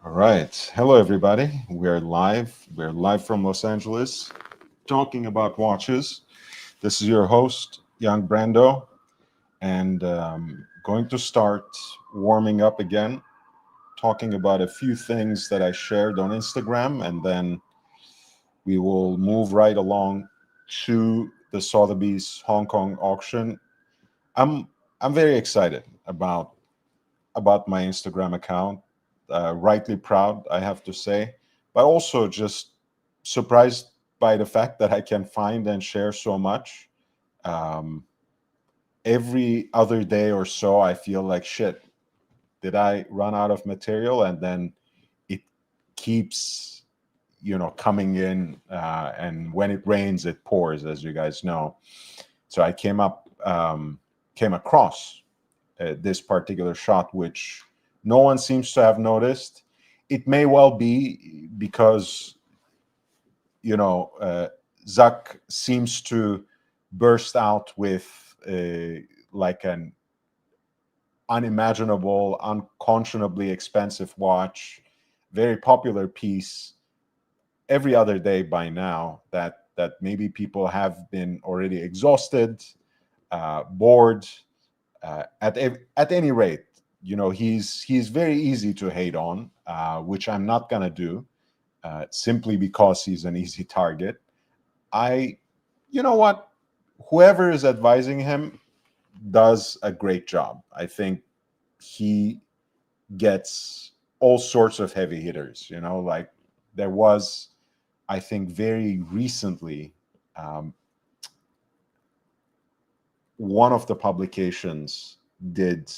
All right. Hello, everybody. We're live. We're live from Los Angeles talking about watches. This is your host, Young Brando, and going to start warming up again, talking about a few things that I shared on Instagram, and then we will move right along to the Sotheby's Hong Kong auction. I'm I'm very excited about my Instagram account. Rightly proud, I have to say, but also just surprised by the fact that I can find and share so much. Um, every other day or so, I feel like shit. Did I run out of material? And then it keeps, coming in. And when it rains, it pours, as you guys know. So I came across this particular shot, which no one seems to have noticed. It may well be because Zuck seems to burst out with like an unimaginable, unconscionably expensive watch, very popular piece every other day by now. That maybe people have been already exhausted, bored. At any rate, he's very easy to hate on, which I'm not gonna do, simply because he's an easy target. I, you know what, whoever is advising him does a great job. I think he gets all sorts of heavy hitters. Like there was, I think, very recently, um, one of the publications did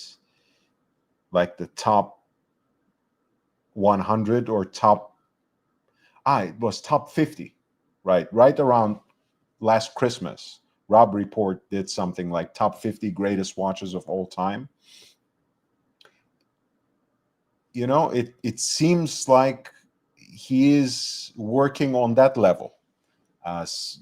like the top 100 or it was top 50, right around last Christmas. Rob Report did something like top 50 greatest watches of all time. It seems like he is working on that level.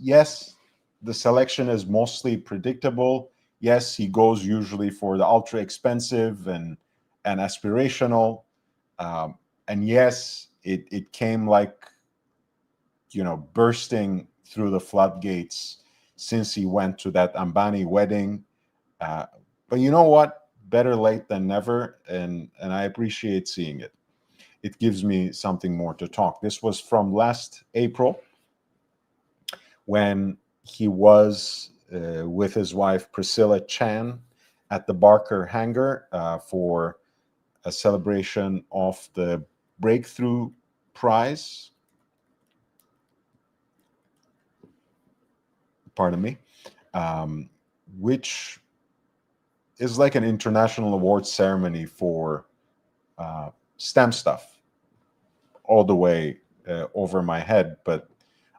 Yes, the selection is mostly predictable. Yes, he goes usually for the ultra expensive and aspirational. And yes, it came like, bursting through the floodgates since he went to that Ambani wedding. Uh, but you know what? Better late than never, and I appreciate seeing it. It gives me something more to talk. This was from last April when he was with his wife Priscilla Chan at the Barker Hangar for a celebration of the Breakthrough Prize. Pardon me, um, which is like an international awards ceremony for STEM stuff, all the way over my head. But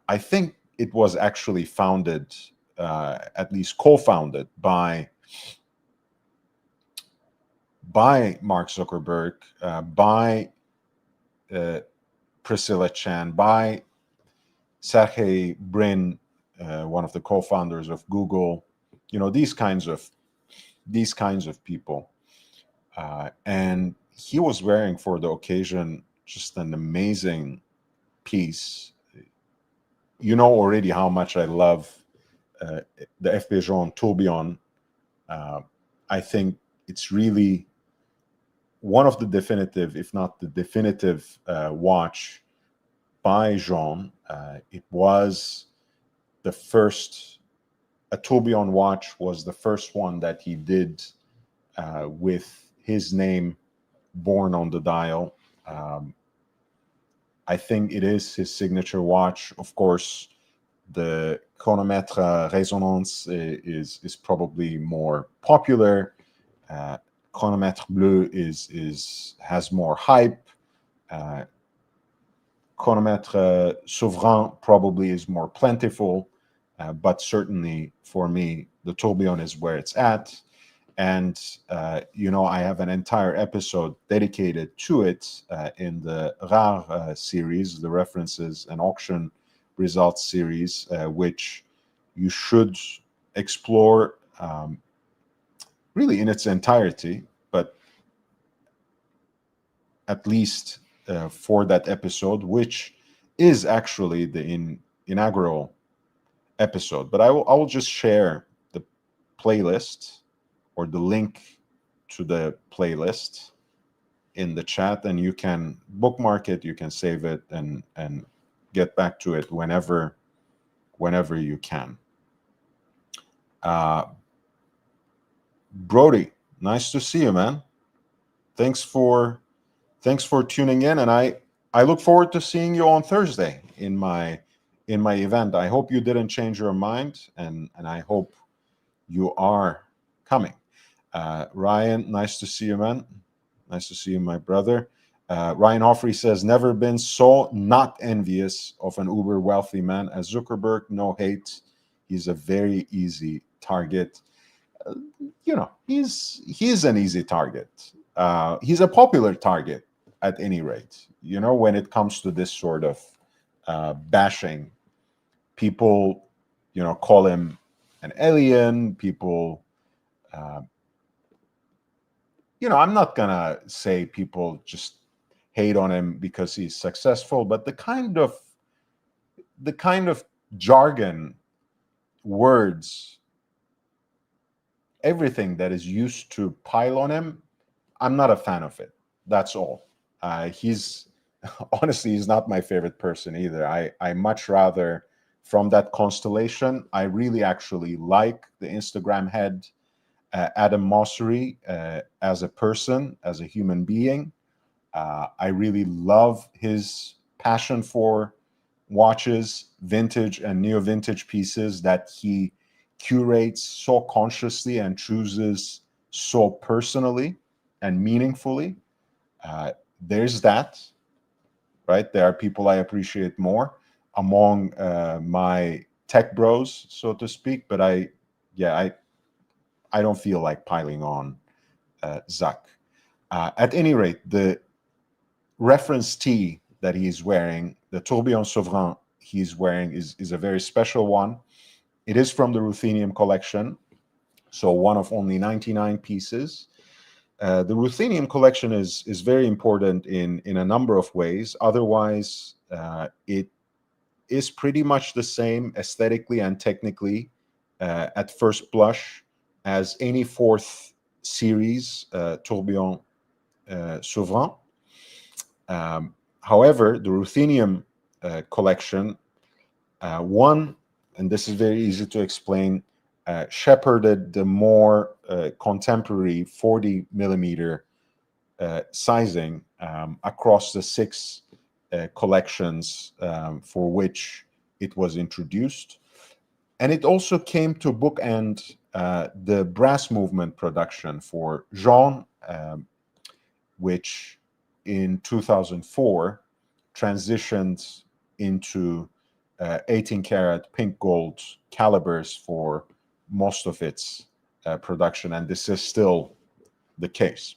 I think it was actually founded, at least co-founded by Mark Zuckerberg, by uh, Priscilla Chan, by Sergey Brin, one of the co-founders of Google. These kinds of people, and he was wearing for the occasion just an amazing piece. You know already how much I love uh, the FP Jean Tourbillon. Uh, I think it's really one of the definitive, if not the definitive, watch by Jean. It was the first, a tourbillon watch was the first one that he did with his name born on the dial. Um, I think it is his signature watch. Of course, the chronomètre résonance is probably more popular. Uh, chronomètre bleu is has more hype. Uh, chronomètre souverain probably is more plentiful, but certainly for me, the tourbillon is where it's at. And I have an entire episode dedicated to it in the Rare series, the references and auction results series, which you should explore really in its entirety, but at least for that episode, which is actually the inaugural episode. But I will just share the playlist or the link to the playlist in the chat, and you can bookmark it, you can save it, and get back to it whenever you can. Uh, Brody, nice to see you, man. Thanks for tuning in, and I look forward to seeing you on Thursday in my event. I hope you didn't change your mind, and I hope you are coming. Ryan, nice to see you, man. Nice to see you, my brother. Ryan Hoffrey says, never been so not envious of an uber wealthy man as Zuckerberg. No hate. He's a very easy target. He's an easy target. He's a popular target at any rate. When it comes to this sort of bashing, people, call him an alien. People, I'm not gonna say people just hate on him because he's successful, but the kind of jargon, words, everything that is used to pile on him, I'm not a fan of it. That's all. He's honestly, he's not my favorite person either. I much rather, from that constellation, I really actually like the Instagram head, Adam Mosseri, as a person, as a human being. I really love his passion for watches, vintage and neo vintage pieces that he curates so consciously and chooses so personally and meaningfully. There's that, right? There are people I appreciate more among my tech bros, so to speak. But I don't feel like piling on Zuck. At any rate, the reference tee that he's wearing, the Tourbillon Souverain he's wearing, is a very special one. It is from the Ruthenium collection, so one of only 99 pieces. The Ruthenium collection is very important in a number of ways. Otherwise, it is pretty much the same aesthetically and technically at first blush as any fourth series Tourbillon Souverain. However, the Ruthenium collection, one, and this is very easy to explain, shepherded the more contemporary 40 millimeter sizing across the six collections for which it was introduced. And it also came to bookend the brass movement production for Jean, which in 2004 transitioned into 18 karat pink gold calibers for most of its production, and this is still the case.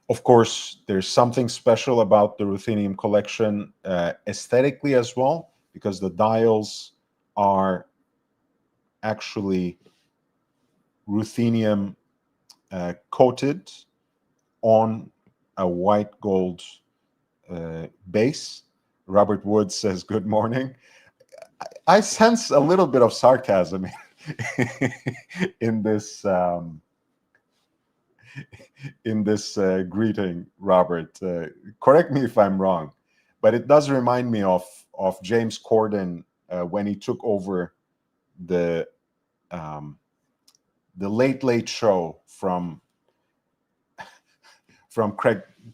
Of course, there's something special about the Ruthenium collection aesthetically as well, because the dials are actually Ruthenium coated on a white gold base. Robert Wood says, good morning. I sense a little bit of sarcasm in this greeting, Robert. Correct me if I'm wrong, but it does remind me of James Corden when he took over the Late Late Show from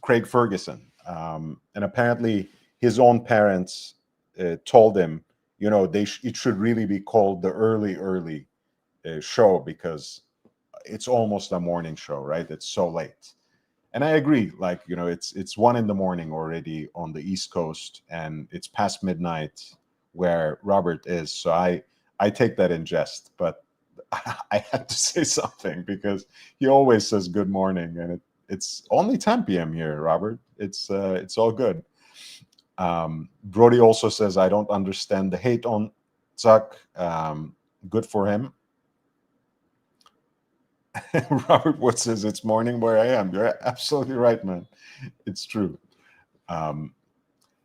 Craig Ferguson, and apparently his own parents told him, it should really be called the early show because it's almost a morning show, right? It's so late. And I agree, like, it's 1 a.m. already on the East Coast, and it's past midnight where Robert is. So I take that in jest, but I had to say something because he always says good morning, and it's only 10 p.m. here, Robert. It's all good. Brody also says, I don't understand the hate on Zuck. Good for him. Robert Wood says, it's morning where I am. You're absolutely right, man. It's true. Um,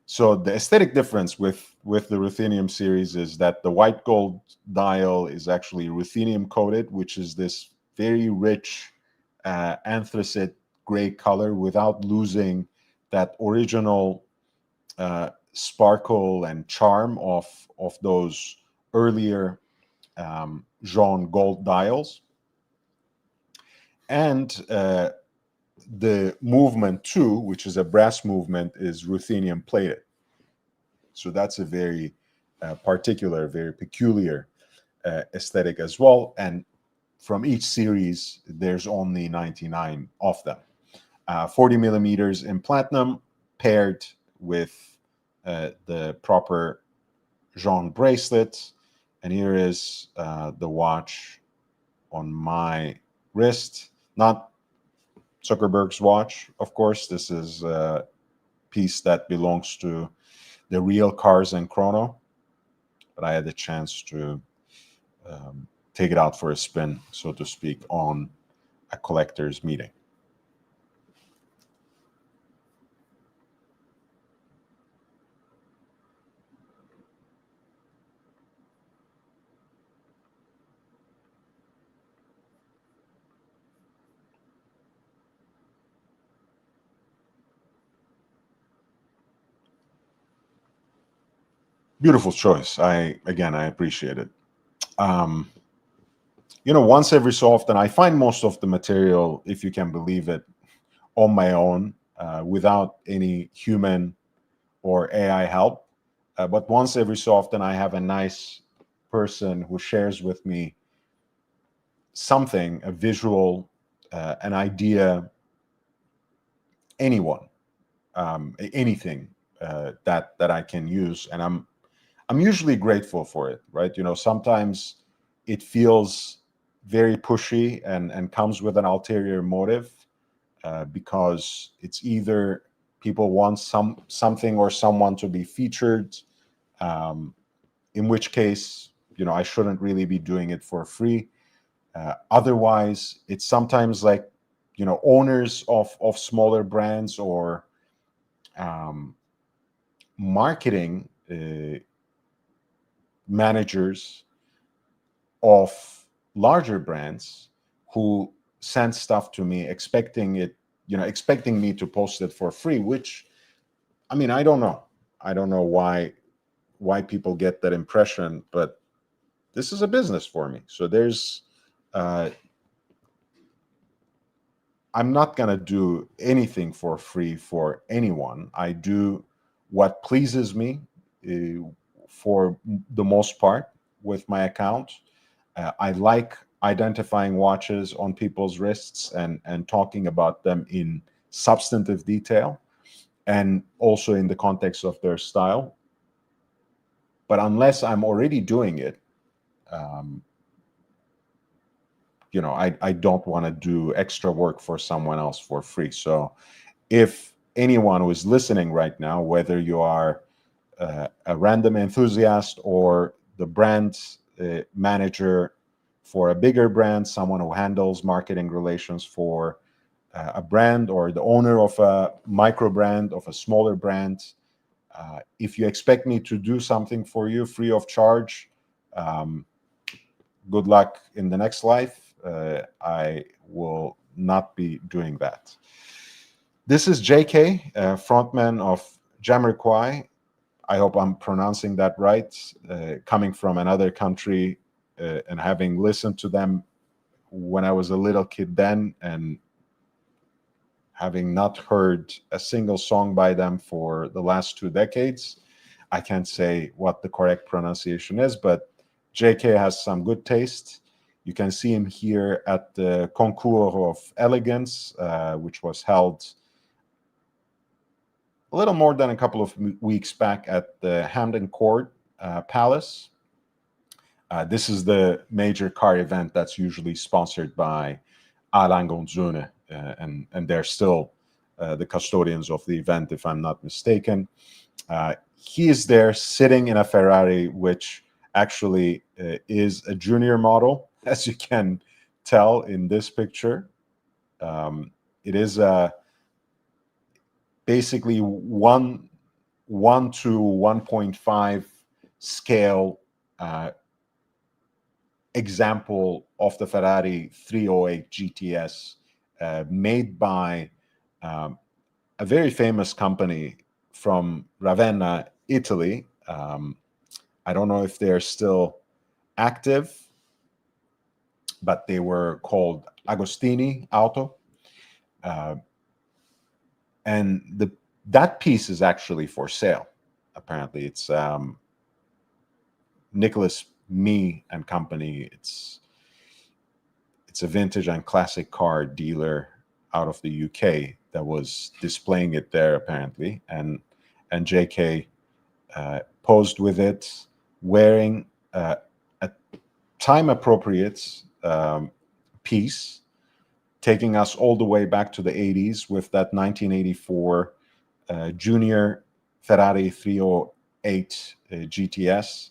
so the aesthetic difference with the ruthenium series is that the white gold dial is actually ruthenium coated, which is this very rich anthracite gray color without losing that original sparkle and charm of those earlier jaune gold dials. And the movement too, which is a brass movement, is ruthenium plated. So that's a very particular, very peculiar aesthetic as well. And from each series, there's only 99 of them. 40 millimeters in platinum paired with the proper jaune bracelet. And here is the watch on my wrist. Not Zuckerberg's watch, of course. This is a piece that belongs to the real Cars and Chrono, but I had the chance to take it out for a spin, so to speak, on a collector's meeting. Beautiful choice. I appreciate it. Um, Once every so often, I find most of the material, if you can believe it, on my own without any human or AI help. But once every so often, I have a nice person who shares with me something, a visual, an idea, anyone, anything that I can use, and I'm usually grateful for it, right? Sometimes it feels very pushy and comes with an ulterior motive because it's either people want something or someone to be featured, um, in which case, I shouldn't really be doing it for free. Otherwise, it's sometimes like, owners of smaller brands or um, marketing managers of larger brands who send stuff to me expecting me to post it for free, which, I mean, I don't know why people get that impression, but this is a business for me. So there's uh, I'm not going to do anything for free for anyone. I do what pleases me for the most part with my account. I like identifying watches on people's wrists and talking about them in substantive detail and also in the context of their style. But unless I'm already doing it, um, I don't want to do extra work for someone else for free. So if anyone who is listening right now, whether you are a random enthusiast or the brand manager for a bigger brand, someone who handles marketing relations for a brand, or the owner of a micro brand, of a smaller brand, if you expect me to do something for you free of charge, um, good luck in the next life. I will not be doing that. This is JK, frontman of Jamiroquai. I hope I'm pronouncing that right. Coming from another country and having listened to them when I was a little kid then, and having not heard a single song by them for the last 2 decades, I can't say what the correct pronunciation is, but JK has some good taste. You can see him here at the Concours of Elegance, which was held a little more than a couple of weeks back at the Hampton Court Palace. This is the major car event that's usually sponsored by Alan Gonzune, and they're still the custodians of the event, if I'm not mistaken. He is there sitting in a Ferrari, which actually is a junior model, as you can tell in this picture. It is basically one to 1.5 scale example of the Ferrari 308 GTS, made by a very famous company from Ravenna, Italy. I don't know if they're still active, but they were called Agostini Auto. And that piece is actually for sale. Apparently, it's Nicholas Me and Company. It's a vintage and classic car dealer out of the UK that was displaying it there apparently, and JK posed with it, wearing a time appropriate piece, taking us all the way back to the 80s with that 1984 Junior Ferrari 308 GTS,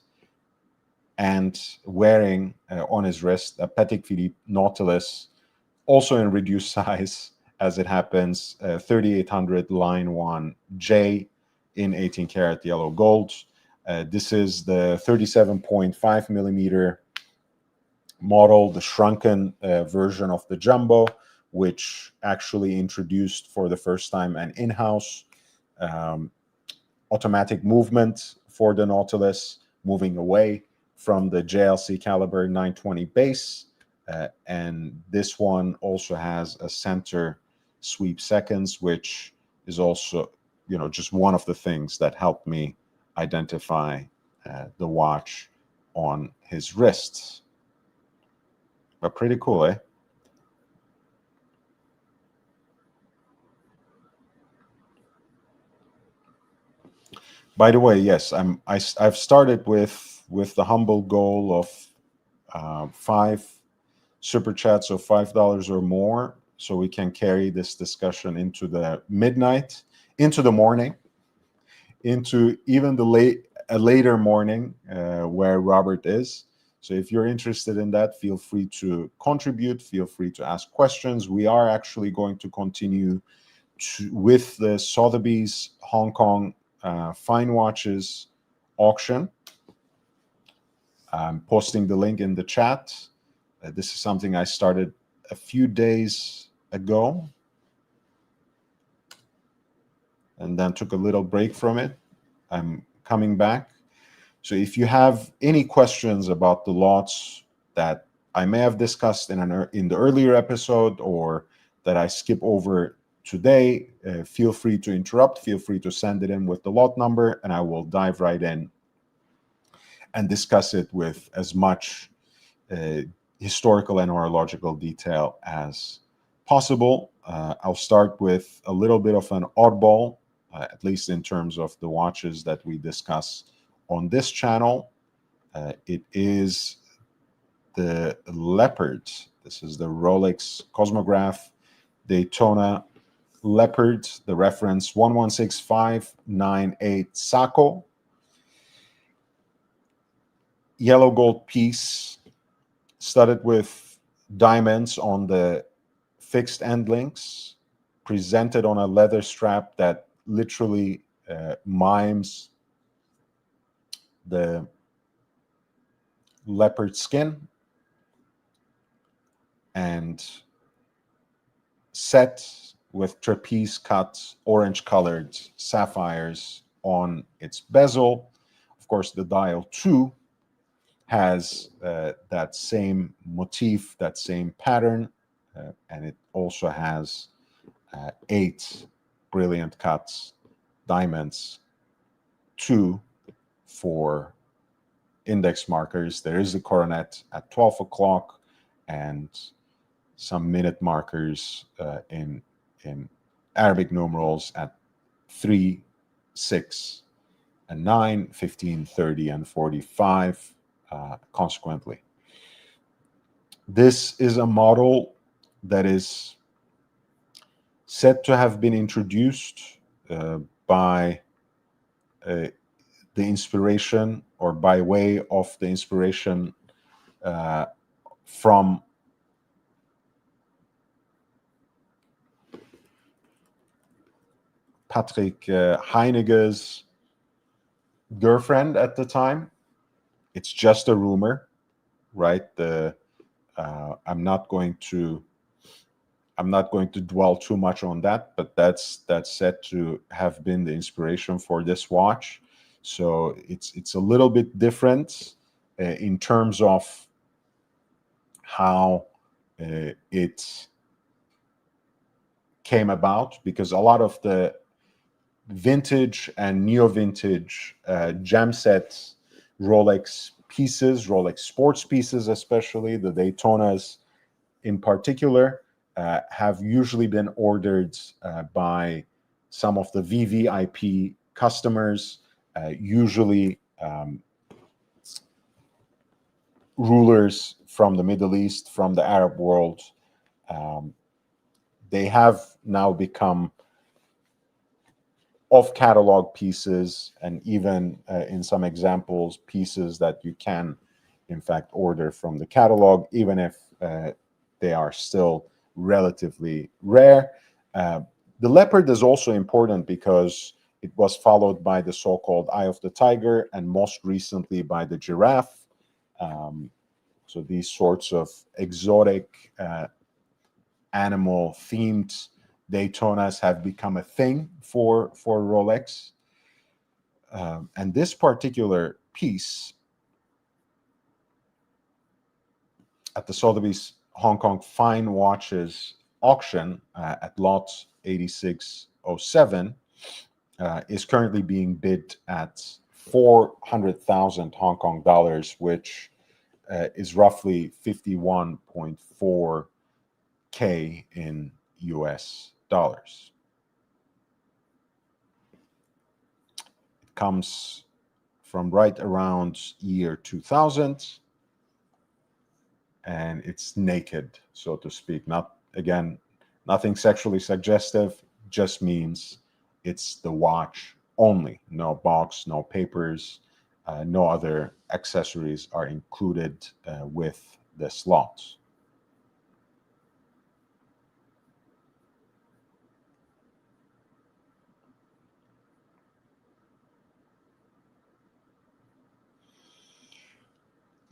and wearing on his wrist a Patek Philippe Nautilus, also in reduced size as it happens, 3800 line 1J in 18 karat yellow gold. This is the 37.5 millimeter model, the shrunken version of the Jumbo, which actually introduced for the first time an in-house automatic movement for the Nautilus, moving away from the JLC caliber 920 base. And this one also has a center sweep seconds, which is also, just one of the things that helped me identify the watch on his wrists. But pretty cool, eh? By the way, yes, I've started with the humble goal of 5 super chats of $5 or more, so we can carry this discussion into the midnight, into the morning, into even a later morning where Robert is. So if you're interested in that, feel free to contribute. Feel free to ask questions. We are actually going to continue with the Sotheby's Hong Kong fine watches auction. I'm posting the link in the chat. This is something I started a few days ago and then took a little break from it. I'm coming back. So if you have any questions about the lots that I may have discussed in the earlier episode, or that I skip over today, feel free to interrupt. Feel free to send it in with the lot number, and I will dive right in and discuss it with as much historical and horological detail as possible. I'll start with a little bit of an oddball, at least in terms of the watches that we discuss on this channel. It is the Leopard. This is the Rolex Cosmograph Daytona Leopard, the reference 116598 Sacco. Yellow gold piece, studded with diamonds on the fixed end links, presented on a leather strap that literally mimes the leopard skin, and set with trapeze cut orange colored sapphires on its bezel. Of course, the dial 2 has that same motif, that same pattern, and it also has 8 brilliant cuts, diamonds, 2 for index markers. There is a coronet at 12 o'clock and some minute markers in Arabic numerals at 3, 6, and 9, 15, 30, and 45, consequently. This is a model that is said to have been introduced by the inspiration, or by way of the inspiration from Patrick Heinige's girlfriend at the time. It's just a rumor, right? I'm not going to dwell too much on that, but that's said to have been the inspiration for this watch. So it's a little bit different in terms of how it came about, because a lot of the vintage and neo-vintage gem sets, Rolex pieces, Rolex sports pieces, especially the Daytonas in particular, have usually been ordered by some of the VVIP customers, usually rulers from the Middle East, from the Arab world. Um, they have now become off catalog pieces, and even in some examples, pieces that you can, in fact, order from the catalog, even if they are still relatively rare. Uh, the leopard is also important because it was followed by the so-called eye of the tiger, and most recently by the giraffe. Um, so these sorts of exotic animal themed Daytonas have become a thing for Rolex. And this particular piece at the Sotheby's Hong Kong Fine Watches auction at lot 8607 is currently being bid at 400,000 Hong Kong dollars, which is roughly 51.4K in US dollars. It comes from right around year 2000, and it's naked, so to speak. Not, again, nothing sexually suggestive, just means it's the watch only. No box, no papers, no other accessories are included with this lot.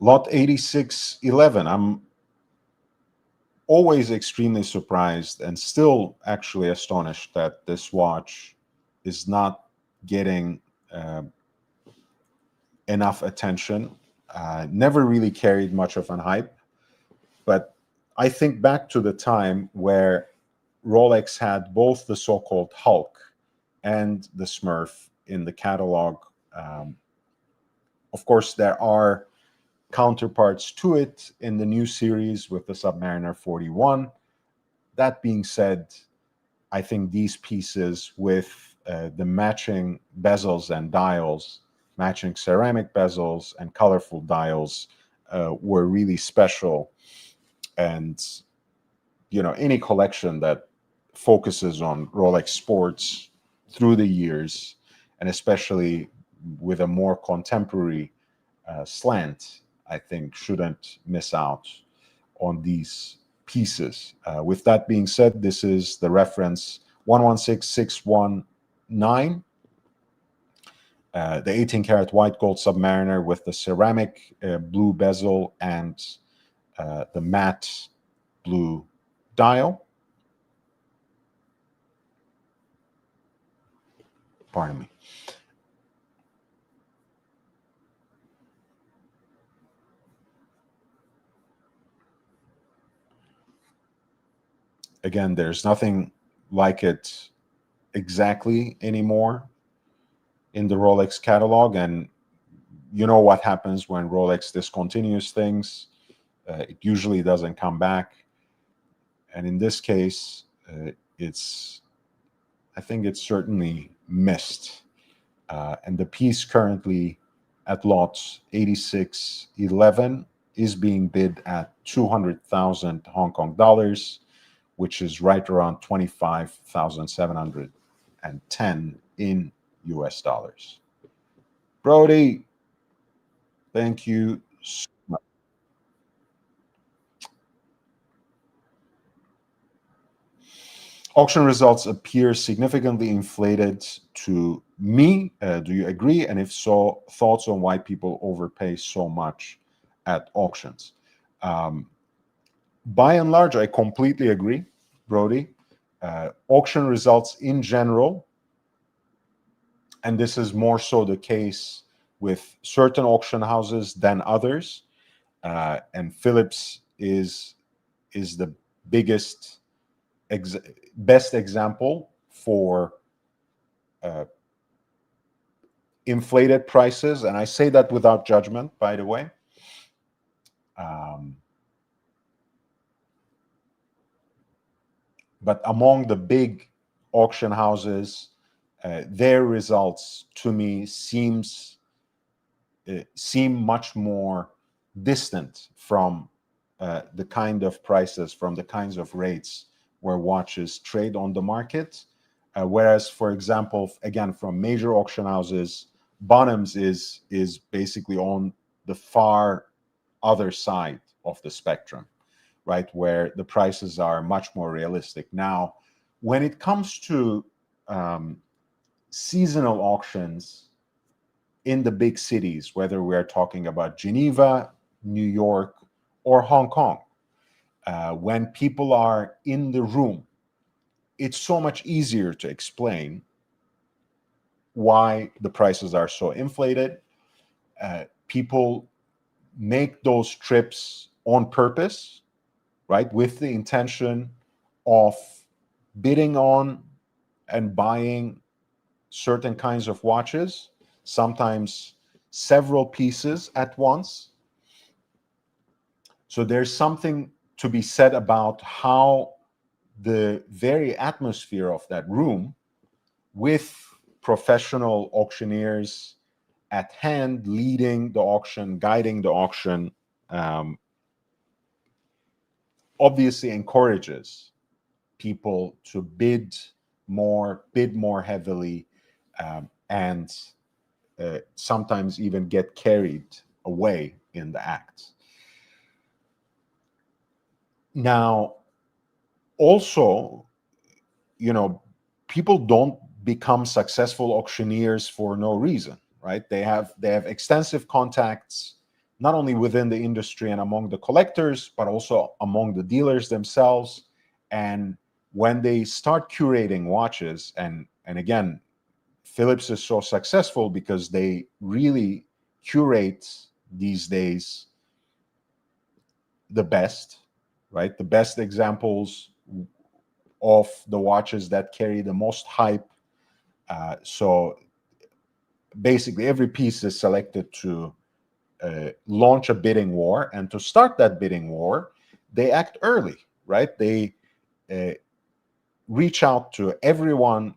Lot 8611. I'm always extremely surprised and still actually astonished that this watch is not getting enough attention. Never really carried much of an hype, but I think back to the time where Rolex had both the so-called Hulk and the Smurf in the catalog. Um, of course, there are counterparts to it in the new series with the Submariner 41. That being said, I think these pieces with the matching bezels and dials, matching ceramic bezels and colorful dials, were really special. And, you know, any collection that focuses on Rolex sports through the years, and especially with a more contemporary slant, I think shouldn't miss out on these pieces. With that being said, this is the reference 116619, the 18 karat white gold Submariner with the ceramic blue bezel and the matte blue dial. Pardon me. Again, there's nothing like it exactly anymore in the Rolex catalog, and you know what happens when Rolex discontinues things. It usually doesn't come back, and in this case, it's I think it's certainly missed. And the piece currently at lot 8611 is being bid at 200,000 Hong Kong dollars, which is right around 25,710 in US dollars. Brody, thank you so much. Auction results appear significantly inflated to me. Do you agree? And if so, thoughts on why people overpay so much at auctions? Um, by and large, I completely agree, Brody. Auction results in general, and this is more so the case with certain auction houses than others. And Philips is the biggest, best example for uh, inflated prices, and I say that without judgment, by the way. Um, but among the big auction houses, their results to me seem much more distant from the kind of prices, from the kinds of rates where watches trade on the market. Whereas, for example, again, from major auction houses, Bonhams is basically on the far other side of the spectrum, right, where the prices are much more realistic. Now, when it comes to um, seasonal auctions in the big cities, whether we're talking about Geneva, New York, or Hong Kong, when people are in the room, it's so much easier to explain why the prices are so inflated. People make those trips on purpose, right, with the intention of bidding on and buying certain kinds of watches, sometimes several pieces at once. So there's something to be said about how the very atmosphere of that room, with professional auctioneers at hand, leading the auction, guiding the auction, um, obviously encourages people to bid more heavily, and sometimes even get carried away in the act. Now, also, people don't become successful auctioneers for no reason, right? They have extensive contacts, not only within the industry and among the collectors, but also among the dealers themselves. And when they start curating watches, and again, Philips is so successful because they really curate these days the best, right? The best examples of the watches that carry the most hype. So basically, every piece is selected to launch a bidding war. And to start that bidding war, they act early, right? They uh, reach out to everyone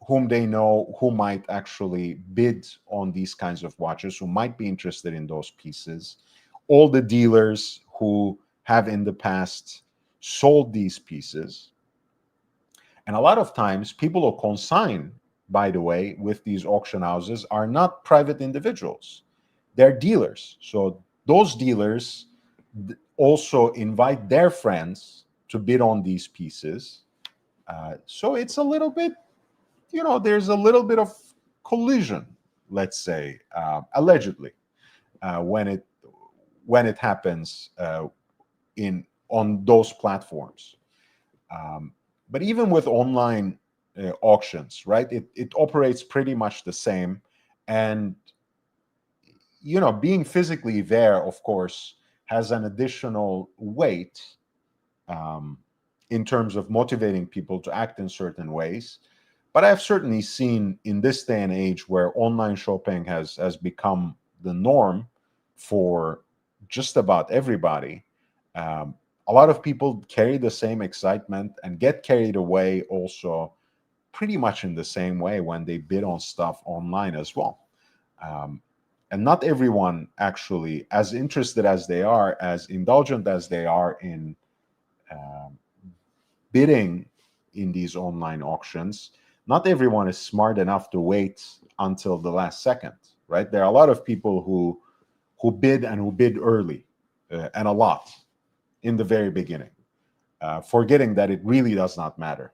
whom they know who might actually bid on these kinds of watches, who might be interested in those pieces, all the dealers who have in the past sold these pieces. And a lot of times, people who consign, by the way, with these auction houses are not private individuals, they're dealers. So those dealers also invite their friends to bid on these pieces. So it's a little bit, there's a little bit of collision, let's say, allegedly, when it happens in on those platforms. Um, but even with online auctions, right, it operates pretty much the same. And being physically there, of course, has an additional weight, um, in terms of motivating people to act in certain ways. But I've certainly seen in this day and age where online shopping has become the norm for just about everybody, um, a lot of people carry the same excitement and get carried away also pretty much in the same way when they bid on stuff online as well. Um, and not everyone actually, as interested as they are, as indulgent as they are in um, bidding in these online auctions, not everyone is smart enough to wait until the last second, right? There are a lot of people who bid and who bid early, and a lot in the very beginning, forgetting that it really does not matter.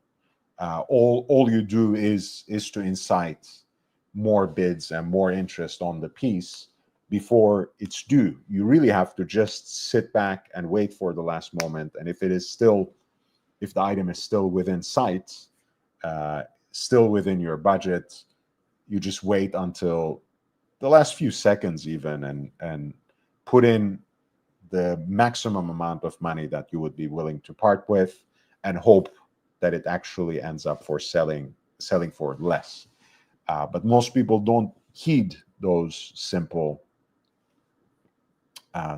All you do is to incite more bids and more interest on the piece before it's due. You really have to just sit back and wait for the last moment. And if the item is still within sight, still within your budget, you just wait until the last few seconds even, and put in the maximum amount of money that you would be willing to part with, and hope that it actually ends up for selling for less. But most people don't heed those simple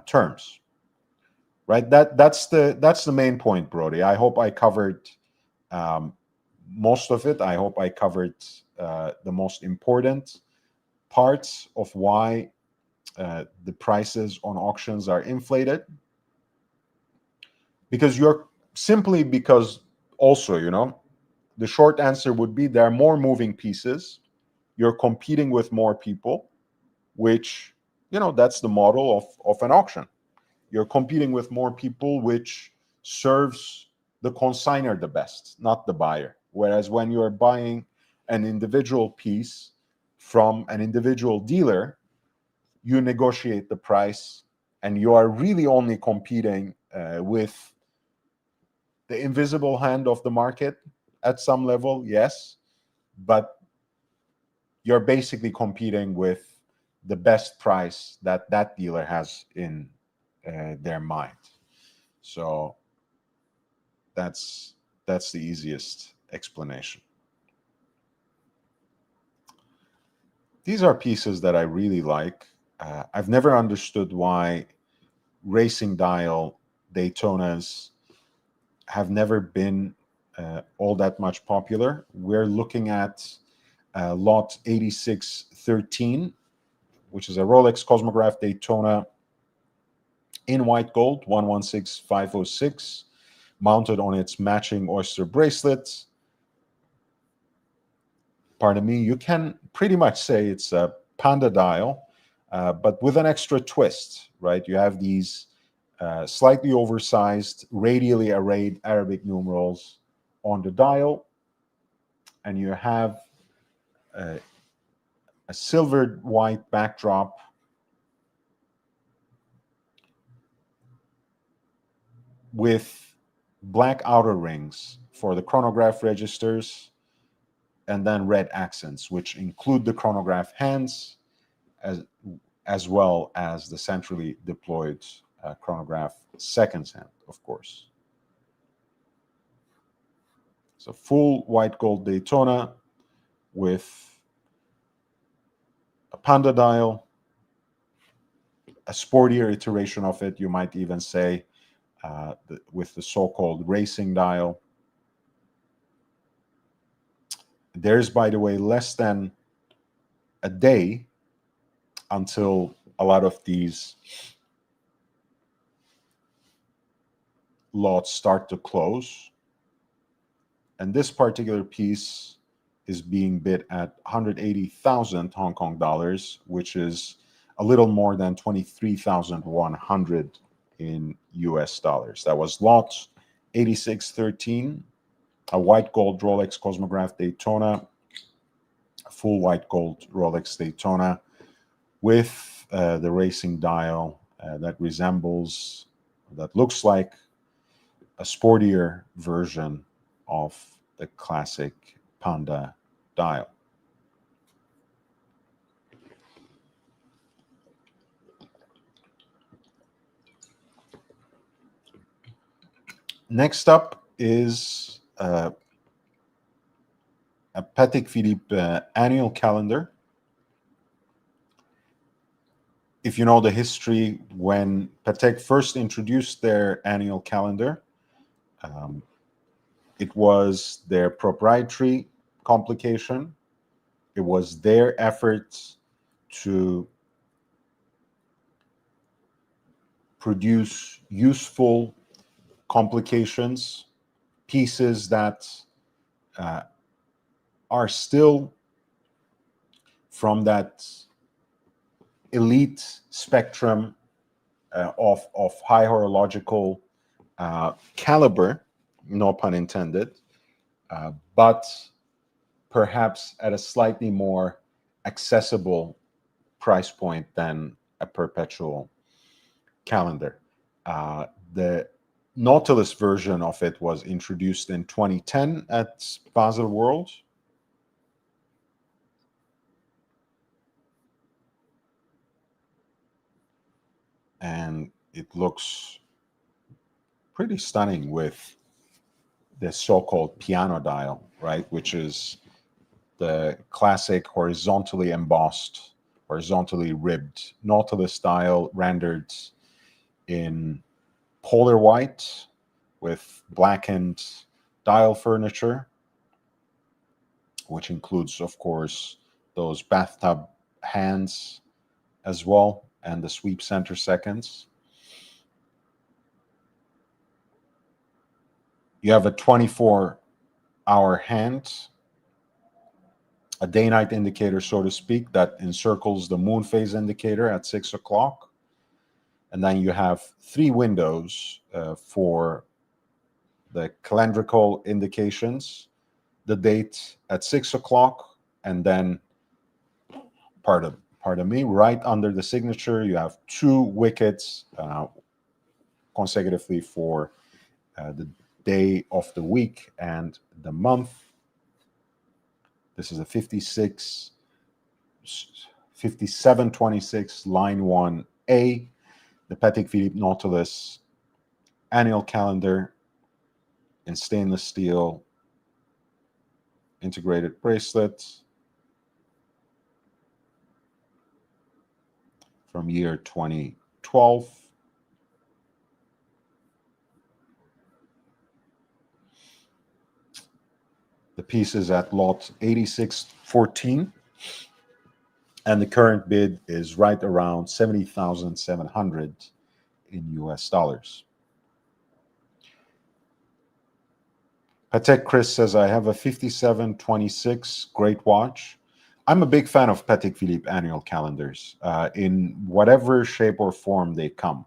terms, right? That's the main point, Brody. I hope I covered most of it. I hope I covered the most important parts of why the prices on auctions are inflated. Because also, the short answer would be there are more moving pieces. You're competing with more people, which, that's the model of an auction. You're competing with more people, which serves the consignor the best, not the buyer. Whereas when you're buying an individual piece from an individual dealer, you negotiate the price, and you are really only competing with the invisible hand of the market at some level, yes, but you're basically competing with the best price that that dealer has in their mind. So that's the easiest explanation. These are pieces that I really like. I've never understood why racing dial Daytonas have never been all that much popular. We're looking at lot 8613, which is a Rolex Cosmograph Daytona in white gold, 116506, mounted on its matching oyster bracelet. Pardon me, you can pretty much say it's a panda dial, but with an extra twist, right? You have these slightly oversized, radially arrayed Arabic numerals on the dial, and you have a silvered white backdrop with black outer rings for the chronograph registers, and then red accents, which include the chronograph hands as well as the centrally deployed chronograph seconds hand, of course. So full white gold Daytona with a panda dial, a sportier iteration of it, you might even say, with the so-called racing dial. There's, by the way, less than a day until a lot of these lots start to close. And this particular piece is being bid at 180,000 Hong Kong dollars, which is a little more than 23,100 in US dollars. That was lot 8613, a white gold Rolex Cosmograph Daytona, a full white gold Rolex Daytona with the racing dial that looks like a sportier version of the classic panda dial. Next up is a Patek Philippe annual calendar. If you know the history, when Patek first introduced their annual calendar, it was their proprietary complication. It was their effort to produce useful complications, pieces that are still from that elite spectrum of high horological caliber, no pun intended, but perhaps at a slightly more accessible price point than a perpetual calendar. The Nautilus version of it was introduced in 2010 at Basel World. And it looks pretty stunning with the so-called piano dial, right? Which is the classic horizontally embossed, horizontally ribbed Nautilus dial rendered in polar white with blackened dial furniture, which includes, of course, those bathtub hands as well and the sweep center seconds. You have a 24-hour hand, a day-night indicator, so to speak, that encircles the moon phase indicator at 6 o'clock. And then you have 3 windows for the calendrical indications, the date at 6 o'clock, and then, pardon me, right under the signature, you have 2 wickets consecutively for the day of the week and the month. This is a 5726 line 1A, the Patek Philippe Nautilus annual calendar in stainless steel integrated bracelet from year 2012. The piece is at lot 8614, and the current bid is right around 70,700 in US dollars. Patek Chris says, I have a 5726 great watch. I'm a big fan of Patek Philippe annual calendars in whatever shape or form they come.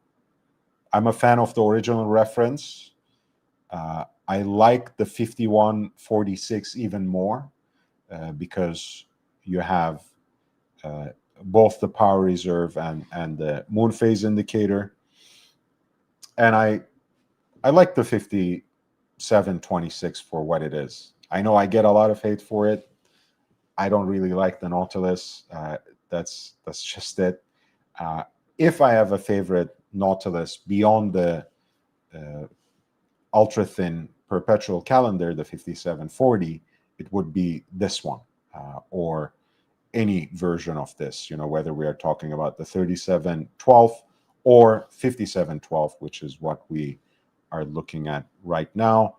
I'm a fan of the original reference. I like the 5146 even more because you have both the power reserve and the moon phase indicator. And I like the 5726 for what it is. I know I get a lot of hate for it. I don't really like the Nautilus. That's just it. If I have a favorite Nautilus beyond the ultra thin perpetual calendar, the 5740, it would be this one or any version of this, whether we are talking about the 3712 or 5712, which is what we are looking at right now.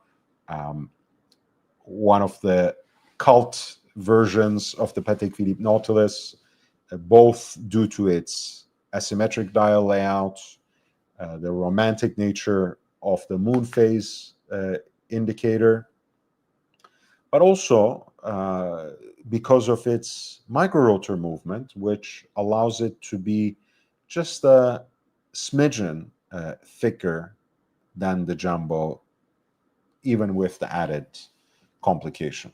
One of the cult versions of the Patek Philippe Nautilus, both due to its asymmetric dial layout, the romantic nature of the moon phase indicator, but also because of its microrotor movement, which allows it to be just a smidgen thicker than the jumbo, even with the added complication,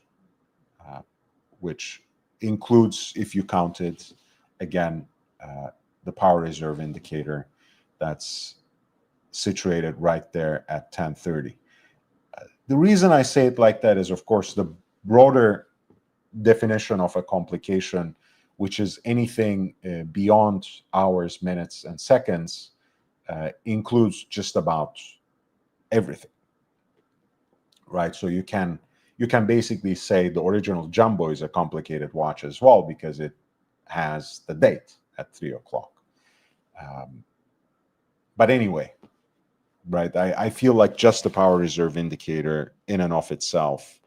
which includes, if you count it, again, the power reserve indicator that's situated right there at 1030. The reason I say it like that is, of course, the broader definition of a complication, which is anything beyond hours, minutes, and seconds, includes just about everything, right? So you can basically say the original jumbo is a complicated watch as well because it has the date at 3 o'clock. But anyway, right, I feel like just the power reserve indicator in and of itself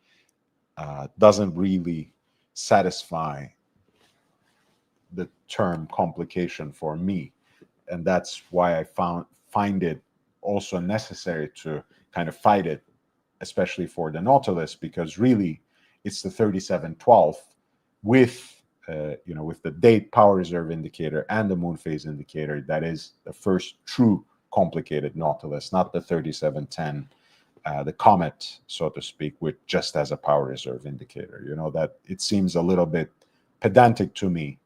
doesn't really satisfy the term complication for me. And that's why I find it also necessary to kind of fight it, especially for the Nautilus, because really it's the 3712 with with the date power reserve indicator and the moon phase indicator that is the first true complicated Nautilus, not the 3710 the comet, so to speak, with just as a power reserve indicator. That it seems a little bit pedantic to me,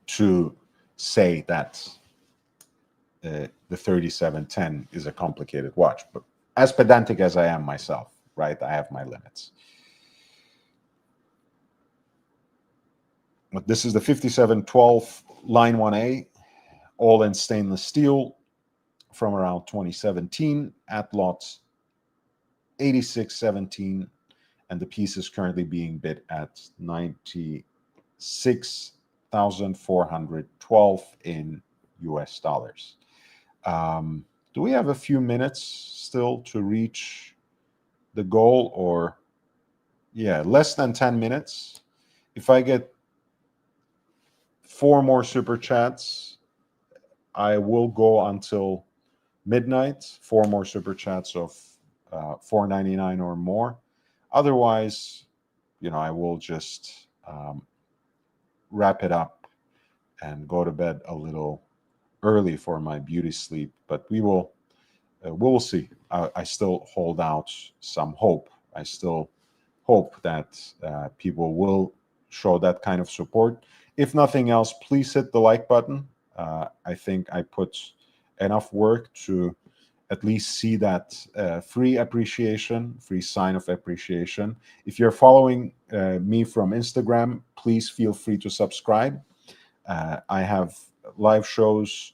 to say that the 3710 is a complicated watch. But as pedantic as I am myself, right, I have my limits. But this is the 5712 line 1A, all in stainless steel, from around 2017 at lot 8617, and the piece is currently being bid at 96,412 in US dollars. Do we have a few minutes still to reach the goal, or less than 10 minutes? If I get 4 more super chats, I will go until midnight. 4 more super chats of $4.99 or more. Otherwise, I will just wrap it up and go to bed a little early for my beauty sleep. But we will see. I still hold out some hope. I still hope that people will show that kind of support. If nothing else, please hit the like button. I think I put enough work to at least see that free sign of appreciation. If you're following me from Instagram, please feel free to subscribe. I have live shows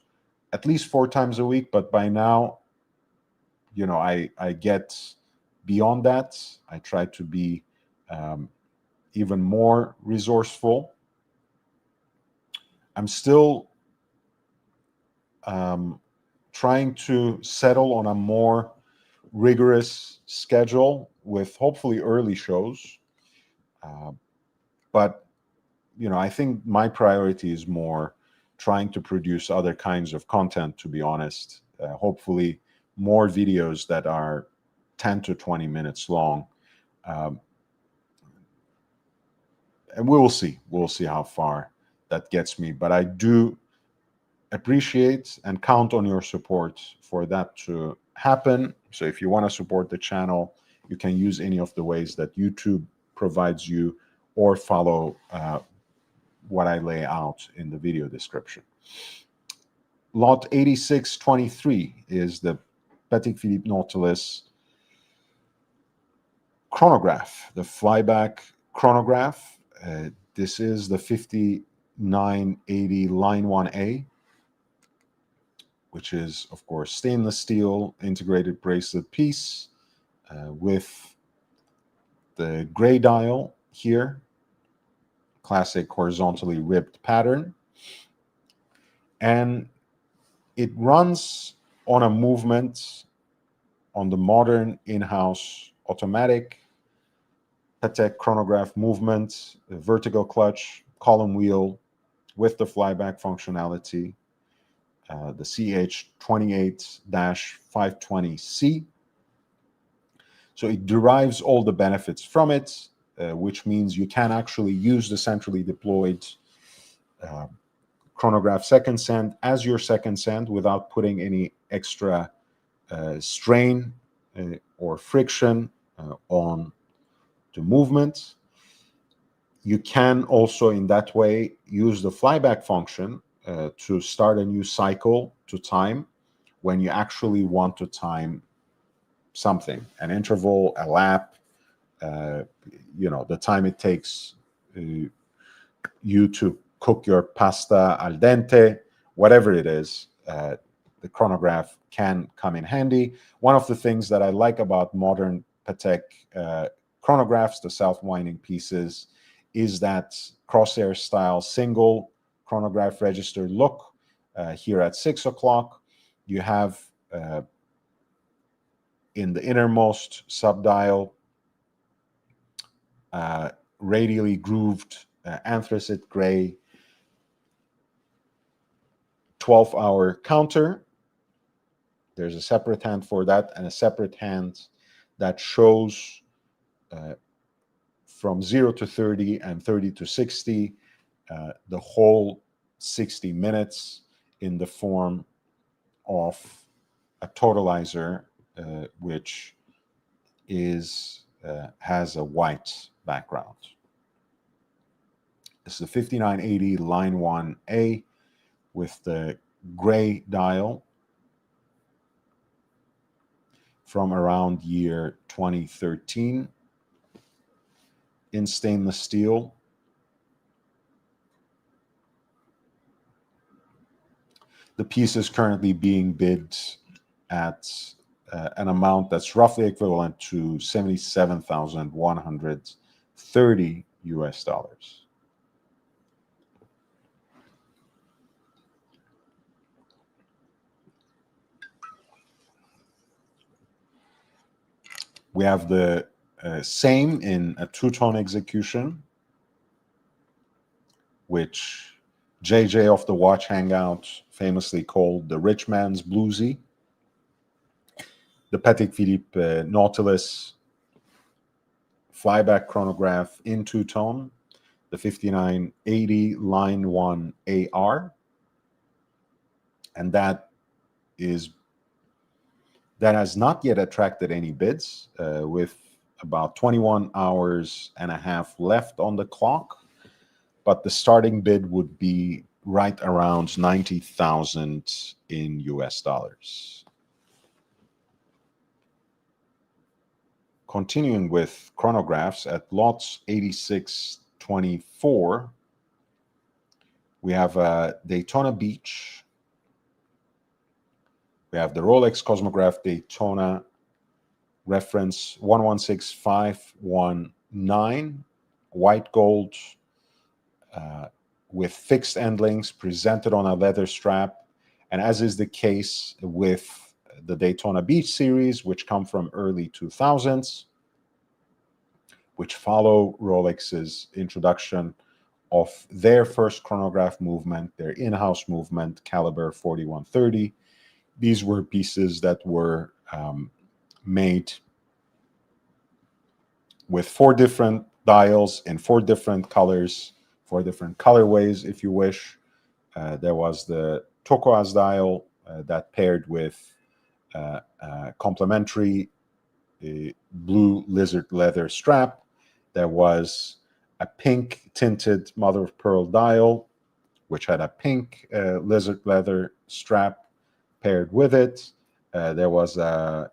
at least 4 times a week, but by now, I get beyond that. I try to be even more resourceful. I'm still trying to settle on a more rigorous schedule with hopefully early shows. But, I think my priority is more trying to produce other kinds of content, to be honest. Hopefully more videos that are 10 to 20 minutes long. And we will see. We'll see how far that gets me. But I do appreciate and count on your support for that to happen. So if you want to support the channel, you can use any of the ways that YouTube provides you, or follow what I lay out in the video description. Lot 8623 is the Patek Philippe Nautilus chronograph, the flyback chronograph. This is the 5980 line 1A, which is, of course, stainless steel integrated bracelet piece with the gray dial here, classic horizontally ribbed pattern. And it runs on a movement on the modern in-house automatic Patek chronograph movement, a vertical clutch, column wheel with the flyback functionality, the CH28-520C. So it derives all the benefits from it, which means you can actually use the centrally deployed chronograph second sand as your second sand without putting any extra strain or friction on the movement. You can also, in that way, use the flyback function to start a new cycle to time when you actually want to time something, an interval, a lap, the time it takes you to cook your pasta al dente, whatever it is. The chronograph can come in handy. One of the things that I like about modern Patek chronographs, the self-winding pieces, is that crosshair style single chronograph register look. Here at 6 o'clock, you have in the innermost subdial radially grooved anthracite gray 12-hour counter. There's a separate hand for that, and a separate hand that shows from 0 to 30 and 30 to 60, the whole 60 minutes in the form of a totalizer which is has a white background. This is the 5980 line 1A with the gray dial from around year 2013 in stainless steel. The piece is currently being bid at an amount that's roughly equivalent to 77,130 US dollars. We have the same in a two-tone execution, which JJ of the Watch Hangout famously called the rich man's bluesy. The Patek Philippe Nautilus flyback chronograph in two-tone, the 5980 line 1 AR, and that has not yet attracted any bids, with about 21 hours and a half left on the clock, but the starting bid would be right around 90,000 in US dollars. Continuing with chronographs at lots 8624, we have Daytona Beach. We have the Rolex Cosmograph Daytona reference 116519, white gold with fixed end links presented on a leather strap. And as is the case with the Daytona Beach series, which come from early 2000s, which follow Rolex's introduction of their first chronograph movement, their in-house movement, caliber 4130. These were pieces that were made with 4 different dials in 4 different colors, 4 different colorways, if you wish. There was the turquoise dial that paired with complementary blue lizard leather strap. There was a pink tinted mother of pearl dial, which had a pink lizard leather strap paired with it. There was a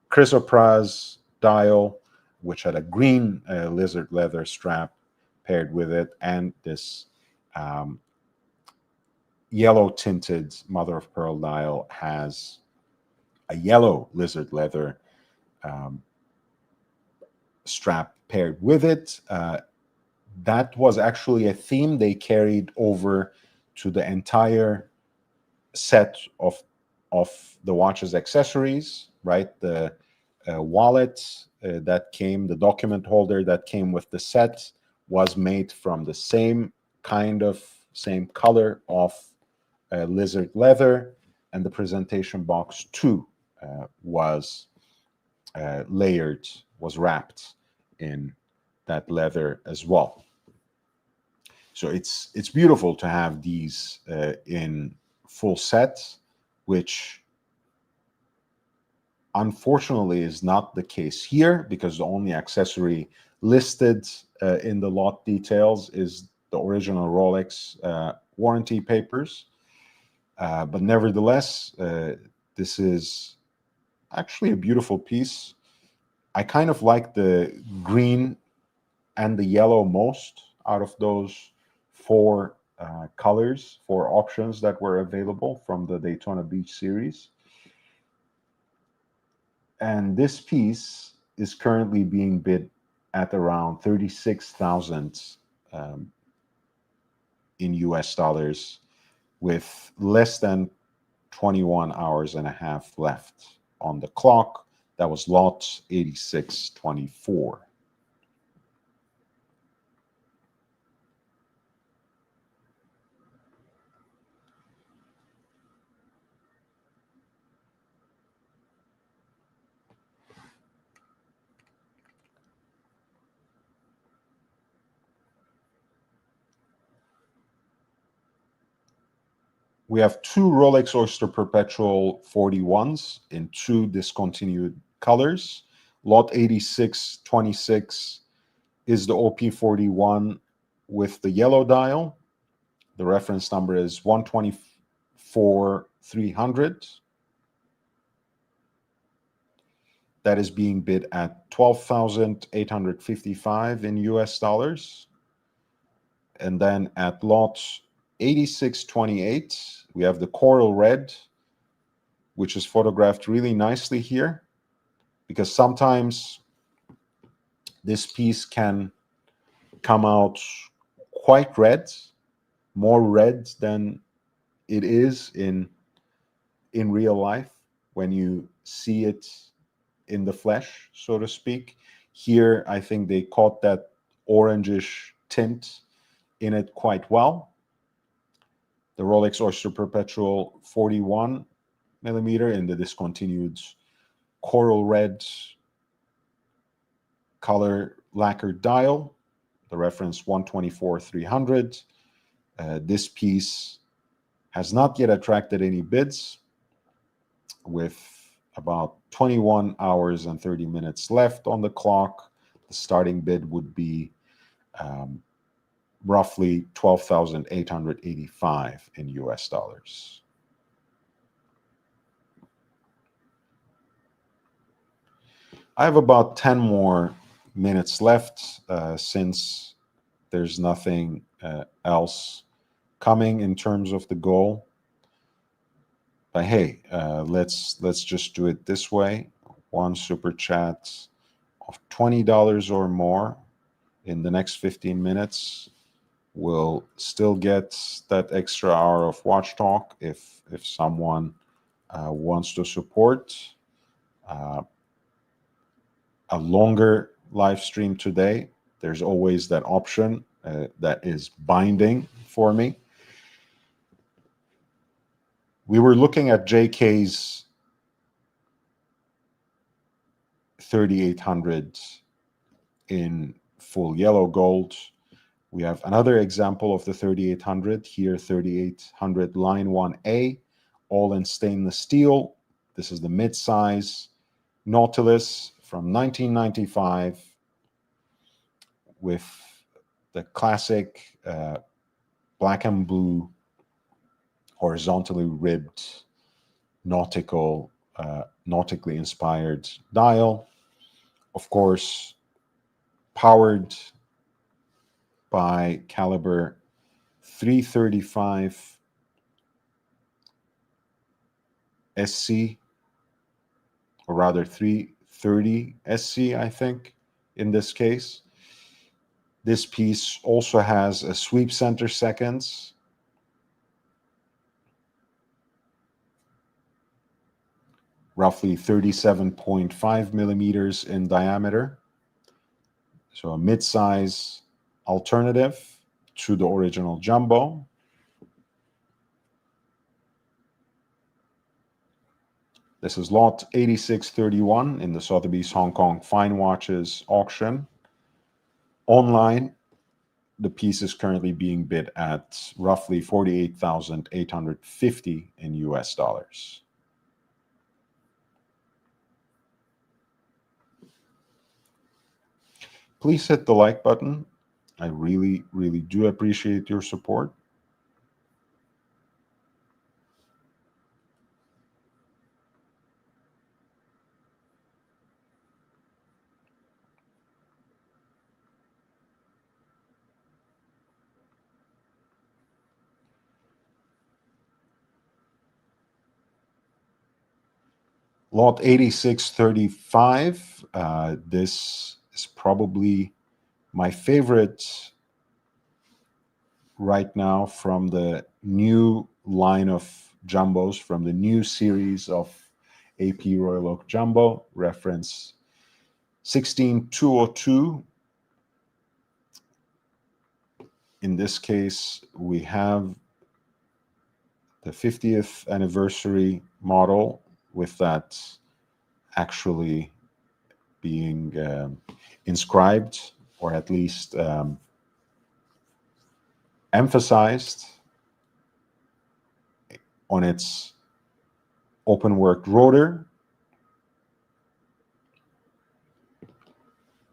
chrysoprase dial, which had a green lizard leather strap paired with it, and this yellow tinted mother of pearl dial has a yellow lizard leather strap paired with it. That was actually a theme they carried over to the entire set of the watch's accessories, right? The wallet that came, the document holder that came with the set was made from the same color of lizard leather, and the presentation box too was layered, was wrapped in that leather as well. So it's beautiful to have these in full set, which unfortunately is not the case here, because the only accessory listed in the lot details is the original Rolex warranty papers. But nevertheless, this is actually a beautiful piece. I kind of like the green and the yellow most out of those 4 colors, 4 options that were available from the Daytona Beach series. And this piece is currently being bid at around 36,000 in US dollars, with less than 21 hours and a half left on the clock. That was lot 8624. We have two Rolex Oyster Perpetual 41s in two discontinued colors. Lot 8626 is the OP41 with the yellow dial. The reference number is 124,300. That is being bid at 12,855 in US dollars. And then at lot 8628, we have the coral red, which is photographed really nicely here, because sometimes this piece can come out quite red, more red than it is in real life when you see it in the flesh, so to speak. Here, I think they caught that orangish tint in it quite well. The Rolex Oyster Perpetual 41 millimeter in the discontinued coral red color lacquered dial, the reference 124,300. This piece has not yet attracted any bids, with about 21 hours and 30 minutes left on the clock. The starting bid would be roughly 12,885 in US dollars. I have about 10 more minutes left since there's nothing else coming in terms of the goal. But hey, let's just do it this way. One super chat of $20 or more in the next 15 minutes will still get that extra hour of watch talk if someone wants to support a longer live stream today. There's always that option that is binding for me. We were looking at JK's 3800 in full yellow gold. We have another example of the 3800 here, 3800 line 1A, all in stainless steel. This is the mid-size Nautilus from 1995 with the classic black and blue horizontally ribbed nautically inspired dial. Of course, powered by caliber 335 SC, or rather 330 SC, I think, in this case. This piece also has a sweep center seconds, roughly 37.5 millimeters in diameter. So a mid-size alternative to the original jumbo. This is lot 8631 in the Sotheby's Hong Kong Fine Watches auction. Online, the piece is currently being bid at roughly 48,850 in US dollars. Please hit the like button. I really, really do appreciate your support. Lot 8635, this is probably my favorite right now from the new line of jumbos, from the new series of AP Royal Oak Jumbo, reference 16202. In this case, we have the 50th anniversary model, with that actually being inscribed, or at least emphasized on its open work rotor,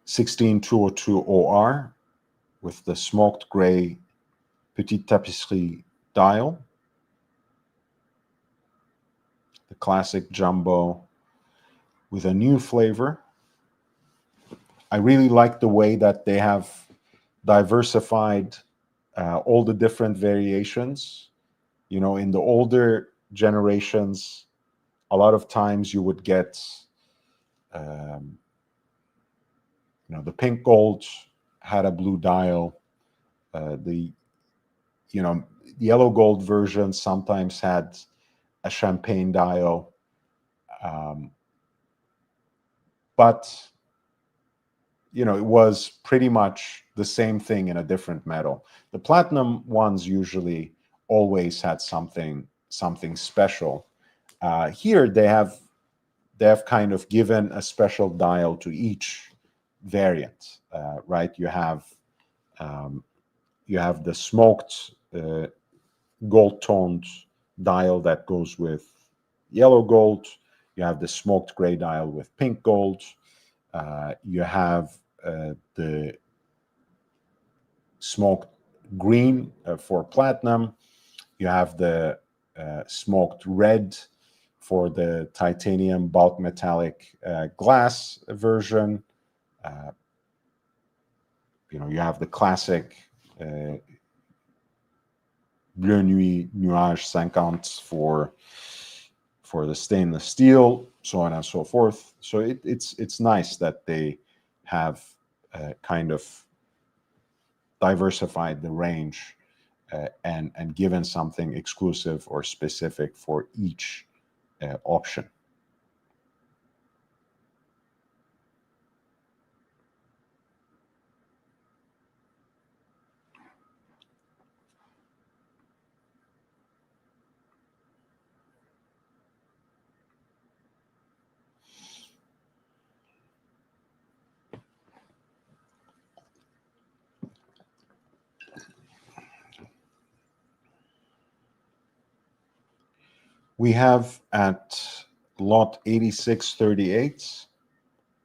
16202 OR with the smoked gray Petite Tapisserie dial, the classic jumbo with a new flavor. I really like the way that they have diversified all the different variations. You know, in the older generations, a lot of times you would get, the pink gold had a blue dial. The yellow gold version sometimes had a champagne dial, but it was pretty much the same thing in a different metal. The platinum ones usually always had something special. Here they have kind of given a special dial to each variant, right? You have the smoked gold toned dial that goes with yellow gold. You have the smoked gray dial with pink gold. You have the smoked green for platinum. You have the smoked red for the titanium bulk metallic glass version. You have the classic Bleu Nuit Nuage 50 for the stainless steel, so on and so forth. So it's nice that they have kind of diversified the range and given something exclusive or specific for each option. We have at lot 8638,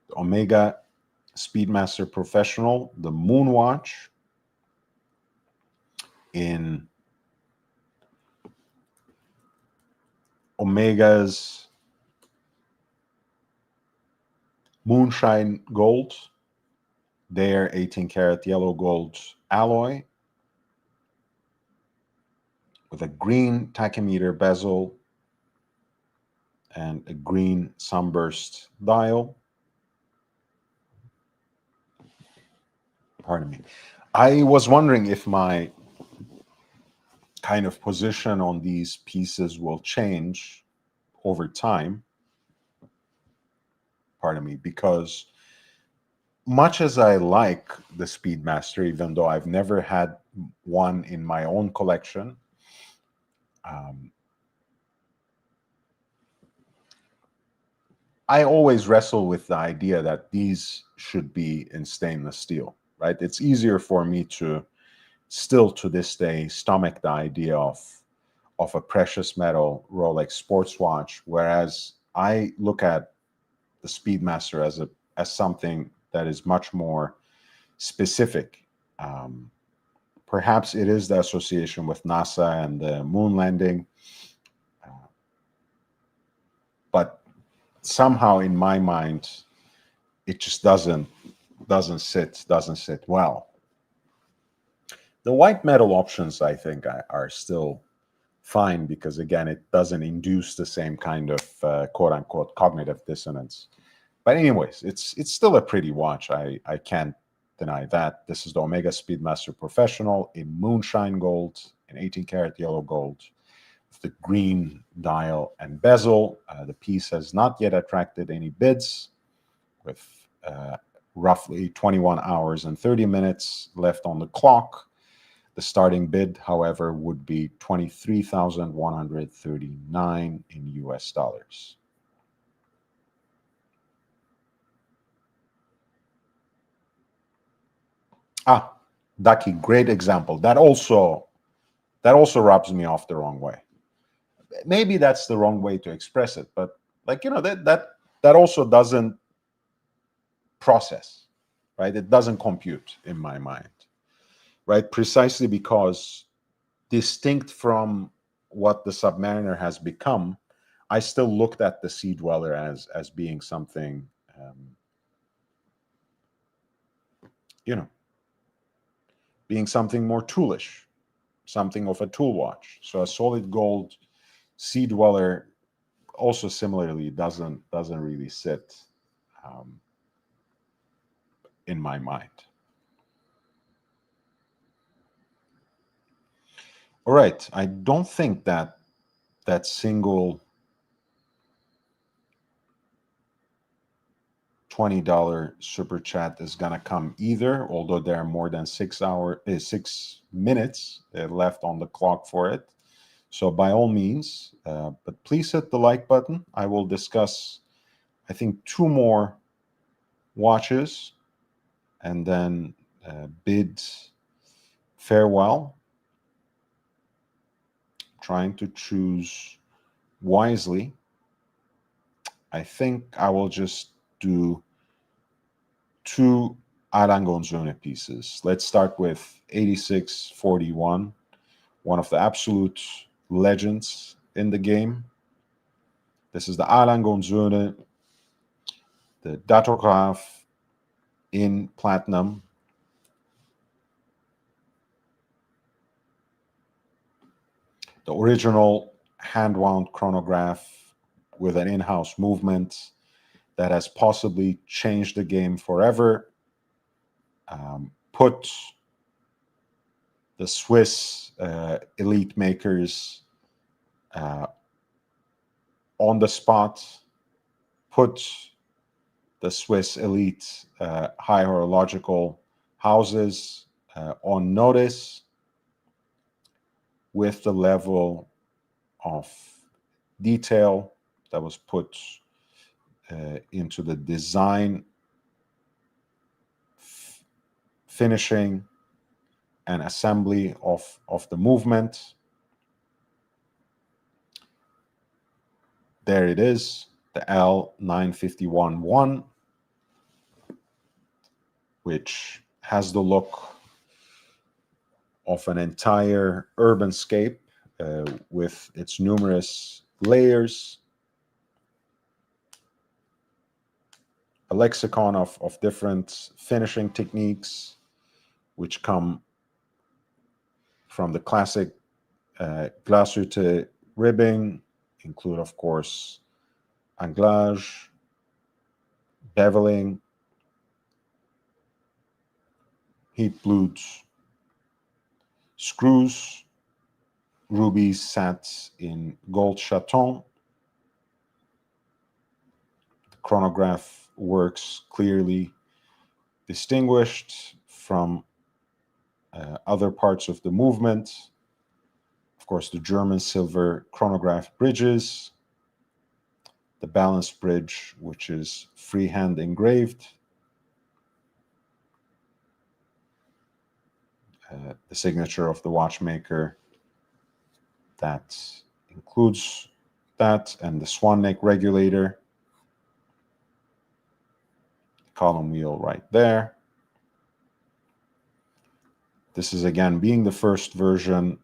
the Omega Speedmaster Professional, the Moonwatch in Omega's Moonshine Gold, their 18 karat yellow gold alloy with a green tachymeter bezel and a green sunburst dial. Pardon me. I was wondering if my kind of position on these pieces will change over time. Pardon me, because much as I like the Speedmaster, even though I've never had one in my own collection, I always wrestle with the idea that these should be in stainless steel, right? It's easier for me to still to this day stomach the idea of a precious metal Rolex sports watch, whereas I look at the Speedmaster as something that is much more specific. Perhaps it is the association with NASA and the moon landing, but somehow in my mind, it just doesn't sit well. The white metal options, I think, are still fine because, again, it doesn't induce the same kind of quote-unquote cognitive dissonance. But anyways, it's still a pretty watch. I can't deny that. This is the Omega Speedmaster Professional in Moonshine Gold, in 18 karat yellow gold, with the green dial and bezel. The piece has not yet attracted any bids, with roughly 21 hours and 30 minutes left on the clock. The starting bid, however, would be $23,139 in US dollars. Ducky, great example. That also rubs me off the wrong way. maybe that's the wrong way to express it, but like, that also doesn't process, right? It doesn't compute in my mind, right? Precisely because distinct from what the Submariner has become, I still looked at the Sea Dweller as being something, you know, being something more toolish, something of a tool watch. So a solid gold Sea Dweller also similarly doesn't really sit um, in my mind. All right, I don't think that single $20 super chat is gonna come either, although there are more than 6 minutes left on the clock for it. So by all means, but please hit the like button. I will discuss, I think, 2 more watches and then bid farewell, trying to choose wisely. I think I will just do 2 Alan Gonzone pieces. Let's start with 8641, one of the absolute legends in the game. This is the Alan Gonzone, the Datograph in platinum. The original hand-wound chronograph with an in-house movement that has possibly changed the game forever. Put the Swiss elite makers on the spot, put the Swiss elite high horological houses on notice with the level of detail that was put into the design, finishing, and assembly of the movement. There it is, the L951-1, which has the look of an entire urban scape with its numerous layers, a lexicon of different finishing techniques, which come from the classic glacé ribbing, include, of course, anglage, beveling, heat-blued screws, rubies sat in gold chaton. The chronograph works clearly distinguished from other parts of the movement. Of course, the German silver chronograph bridges, the balance bridge, which is freehand engraved, the signature of the watchmaker that includes that, and the swan neck regulator, the column wheel right there. This is, again, being the first version,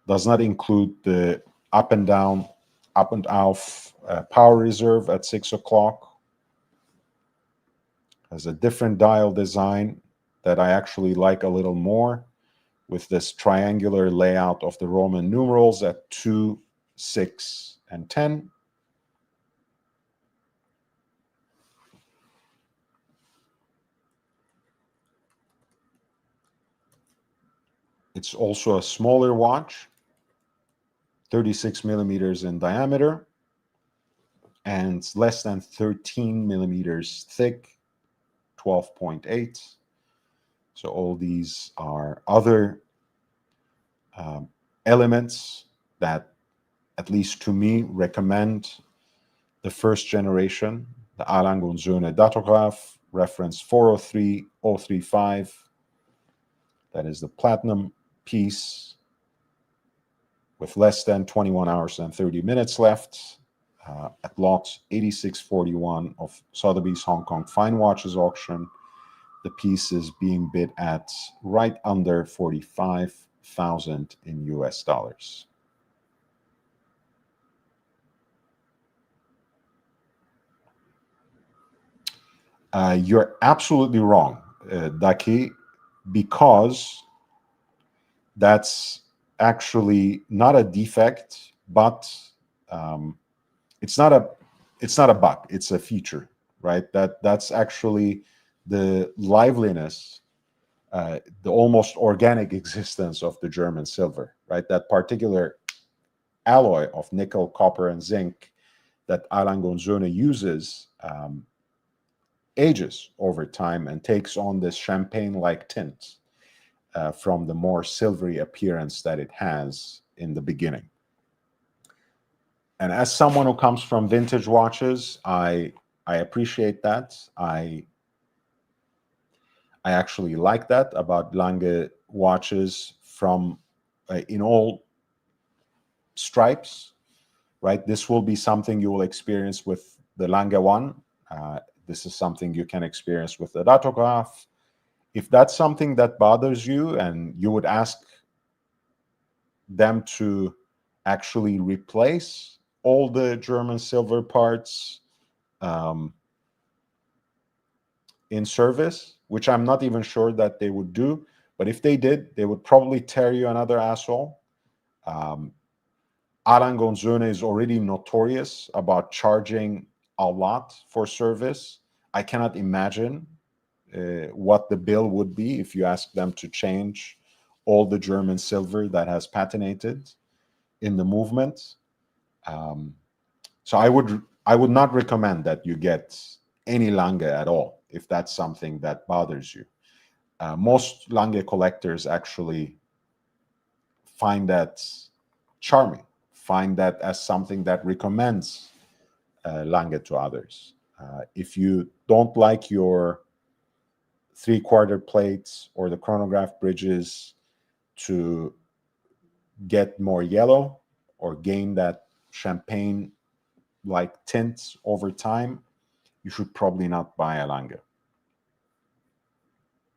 does not include the up and down, up and off power reserve at 6 o'clock. Has a different dial design that I actually like a little more, with this triangular layout of the Roman numerals at 2, 6, and 10. It's also a smaller watch, 36 millimeters in diameter, and less than 13 millimeters thick, 12.8. So all these are other elements that, at least to me, recommend the first generation, the Alan Gonzone Datograph, reference 403035. That is the platinum piece. with less than 21 hours and 30 minutes left. At lot 8641 of Sotheby's Hong Kong Fine Watches auction, the piece is being bid at right under 45,000 in US dollars. You're absolutely wrong, Daki, because that's actually not a defect, but it's not a bug. It's a feature, right? That's actually the liveliness, the almost organic existence of the German silver, right? That particular alloy of nickel, copper, and zinc that Alan Gonzone uses ages over time and takes on this champagne-like tint from the more silvery appearance that it has in the beginning. And as someone who comes from vintage watches, I appreciate that. I actually like that about Lange watches from in all stripes, right? This will be something you will experience with the Lange one. This is something you can experience with the Datograph. If that's something that bothers you and you would ask them to actually replace all the German silver parts in service, which I'm not even sure that they would do, but if they did, they would probably tear you another asshole. Alan Gonzone is already notorious about charging a lot for service. I cannot imagine what the bill would be if you ask them to change all the German silver that has patinated in the movement. So I would not recommend that you get any Lange at all if that's something that bothers you. Most Lange collectors actually find that charming, find that as something that recommends Lange to others. If you don't like your three-quarter plates or the chronograph bridges to get more yellow or gain that champagne like tint over time, you should probably not buy a Lange,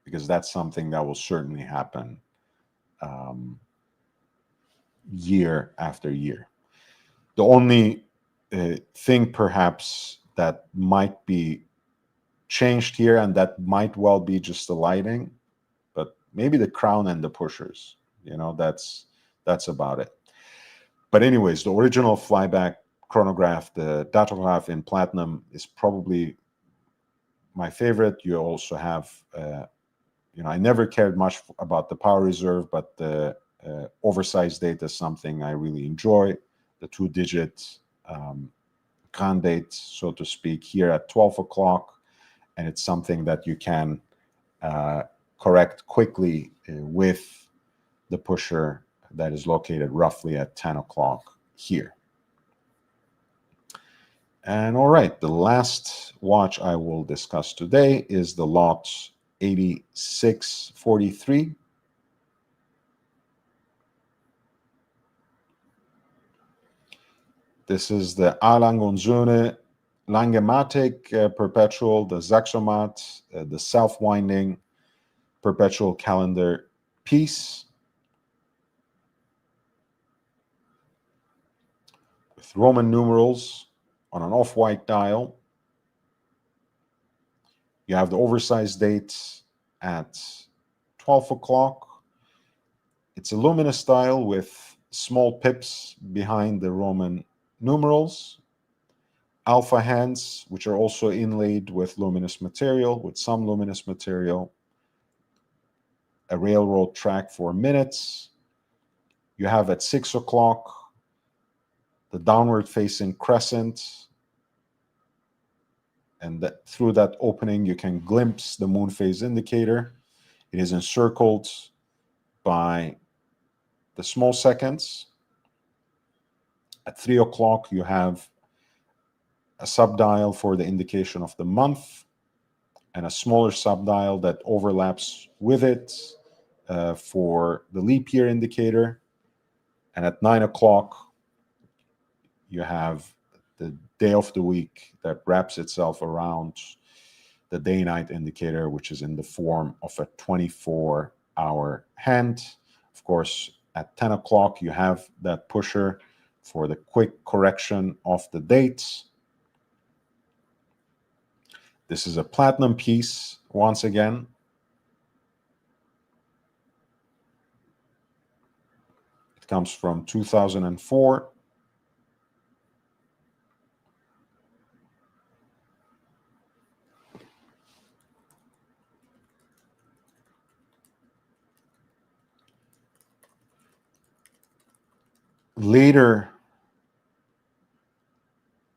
because that's something that will certainly happen year after year. The only thing perhaps that might be changed here, and that might well be just the lighting, but maybe the crown and the pushers, that's about it. But anyways, the original flyback chronograph, the Datograph in platinum, is probably my favorite. You also have, I never cared much about the power reserve, but the oversized date is something I really enjoy. The 2-digit grand date, so to speak, here at 12 o'clock. And it's something that you can correct quickly with the pusher that is located roughly at 10 o'clock here. And all right, the last watch I will discuss today is the lot 8643. This is the Alan Gonzone Langematic Perpetual, the Zaxomat, the self-winding perpetual calendar piece with Roman numerals on an off-white dial. You have the oversized date at 12 o'clock. It's a luminous dial with small pips behind the Roman numerals. Alpha hands, which are also inlaid with luminous material, with some luminous material. A railroad track for minutes. You have at 6 o'clock the downward facing crescent, and through that opening you can glimpse the moon phase indicator. It is encircled by the small seconds. At 3 o'clock you have a subdial for the indication of the month and a smaller subdial that overlaps with it for the leap year indicator. And at 9 o'clock, you have the day of the week that wraps itself around the day night indicator, which is in the form of a 24-hour hand. Of course, at 10 o'clock, you have that pusher for the quick correction of the dates. This is a platinum piece, once again. It comes from 2004. Later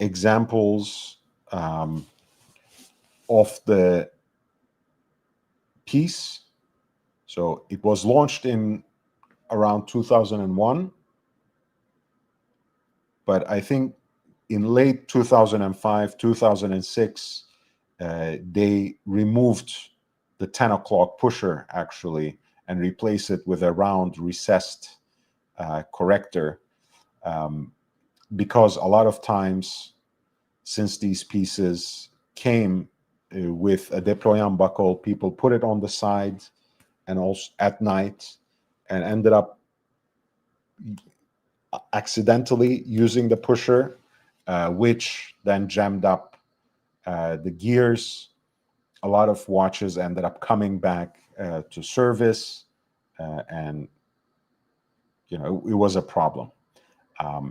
examples of the piece. So it was launched in around 2001, but I think in late 2005, 2006, they removed the 10 o'clock pusher actually and replaced it with a round recessed corrector, because a lot of times, since these pieces came with a déployant buckle, people put it on the side and also at night and ended up accidentally using the pusher, which then jammed up the gears. A lot of watches ended up coming back to service, and it was a problem.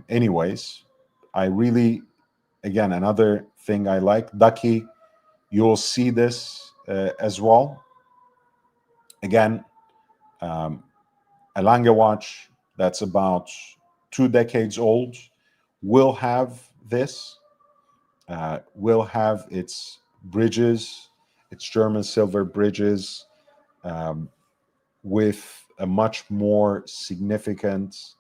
Anyways, I really, again, another thing I like, Ducky, you'll see this as well. Again, a Lange watch that's about 2 decades old will have this, will have its bridges, its German silver bridges, with a much more significant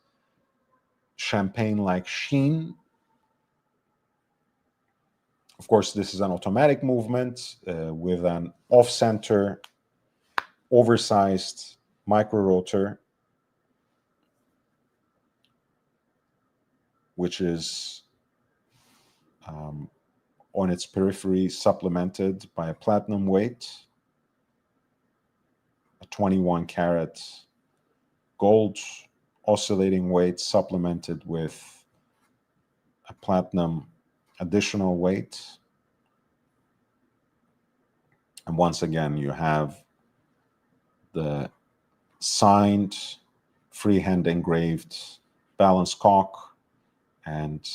champagne-like sheen. Of course, this is an automatic movement with an off-center, oversized micro rotor, which is on its periphery supplemented by a platinum weight, a 21 karat gold oscillating weight supplemented with a platinum additional weight. And once again, you have the signed, freehand engraved balance cock and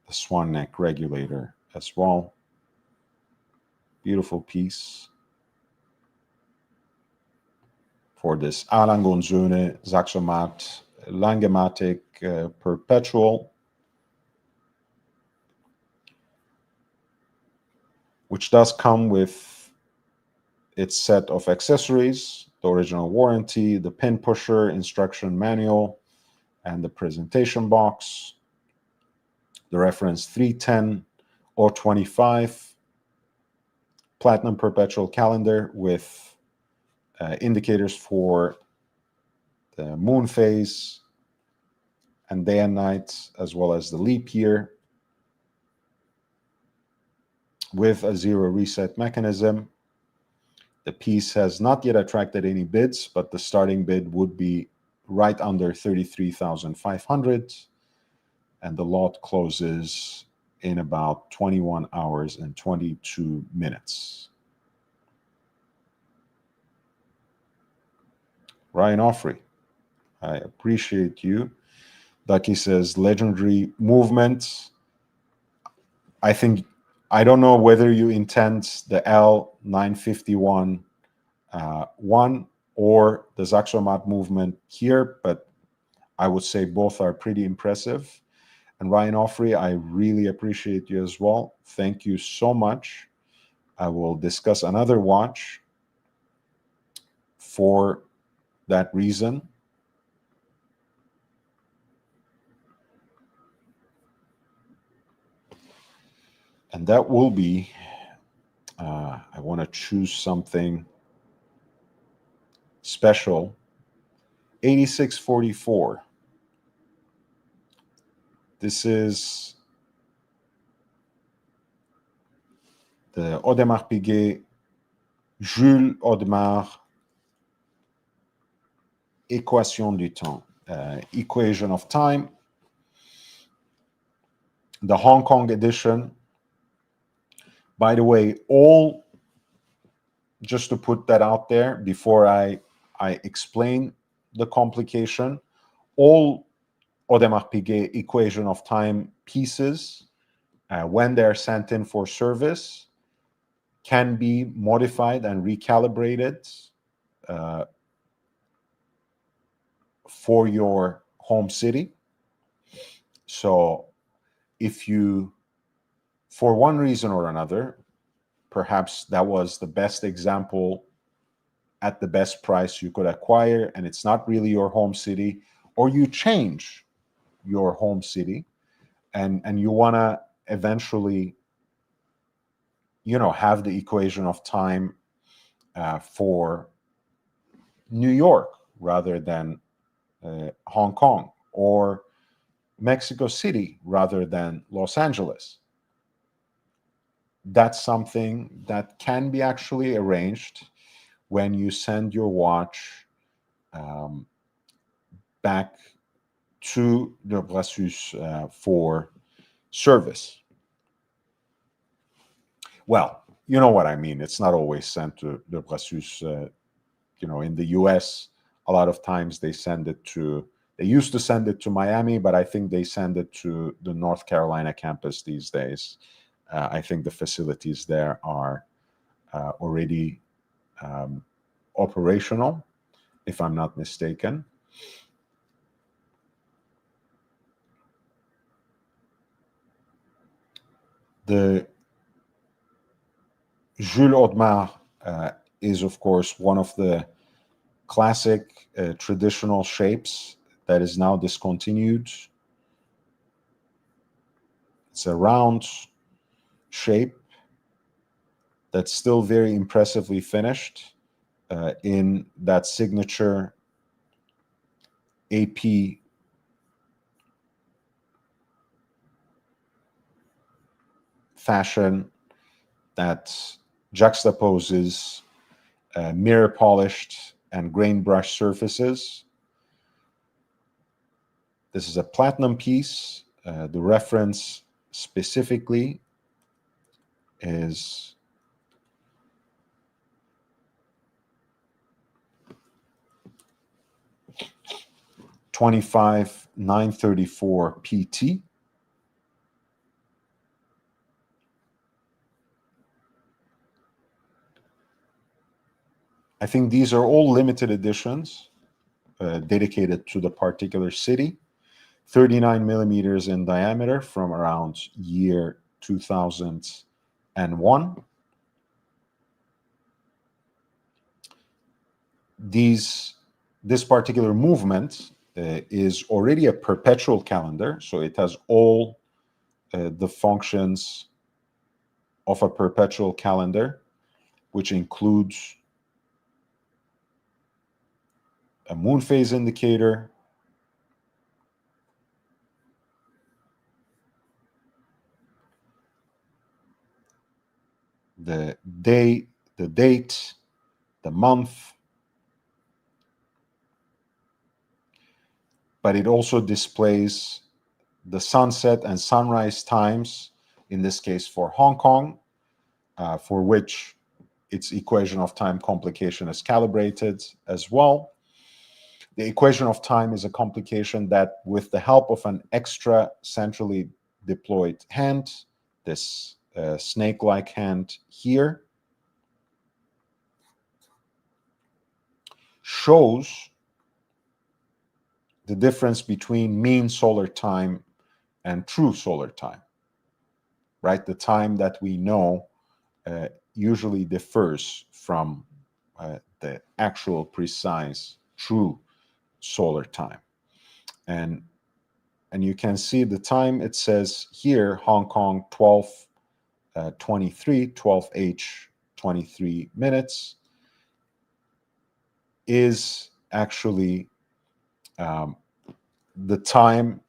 the swan neck regulator as well. Beautiful piece for this Alan Gonzone Saxomat Langematic Perpetual, which does come with its set of accessories, the original warranty, the pin pusher, instruction manual, and the presentation box, the reference 310 or 25 platinum perpetual calendar with indicators for the moon phase and day and night, as well as the leap year, with a zero reset mechanism. The piece has not yet attracted any bids, but the starting bid would be right under 33,500, and the lot closes in about 21 hours and 22 minutes. Ryan Offrey, I appreciate you. Ducky says, legendary movement. I don't know whether you intend the L951 one or the Saxomat movement here, but I would say both are pretty impressive. And Ryan Offrey, I really appreciate you as well. Thank you so much. I will discuss another watch for that reason. And that will be, I want to choose something special, 8644. This is the Audemars Piguet, Jules Audemars Équation du temps, Equation of Time, the Hong Kong edition. By the way, just to put that out there before I explain the complication, all Audemars Piguet Equation of Time pieces, when they're sent in for service, can be modified and recalibrated for your home city. So if you, for one reason or another, perhaps that was the best example at the best price you could acquire, and it's not really your home city, or you change your home city and you want to eventually, have the equation of time for New York rather than Hong Kong, or Mexico City rather than Los Angeles. That's something that can be actually arranged when you send your watch back to the Brassus for service. Well, you know what I mean. It's not always sent to the Brassus. In the US, a lot of times they used to send it to Miami, but I think they send it to the North Carolina campus these days. I think the facilities there are already operational, if I'm not mistaken. The Jules Audemars is, of course, one of the classic traditional shapes that is now discontinued. It's a round shape that's still very impressively finished in that signature AP fashion that juxtaposes mirror polished and grain brush surfaces. This is a platinum piece. The reference specifically is $25,934 PT. I think these are all limited editions dedicated to the particular city. 39 millimeters in diameter from around year 2001. This particular movement is already a perpetual calendar, so it has all the functions of a perpetual calendar, which includes a moon phase indicator, the day, the date, the month, but it also displays the sunset and sunrise times, in this case for Hong Kong, for which its equation of time complication is calibrated as well. The equation of time is a complication that, with the help of an extra centrally deployed hand, this snake-like hand here, shows the difference between mean solar time and true solar time, right? The time that we know usually differs from the actual precise true solar time. And you can see the time. It says here, Hong Kong 12:23, 12H 23 minutes, is actually the time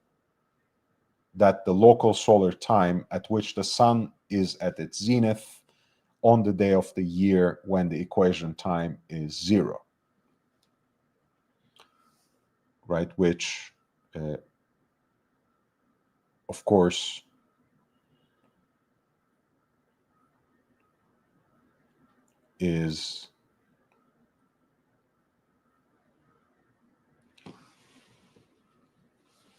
that the local solar time at which the sun is at its zenith on the day of the year when the equation time is 0, right? Which, of course, is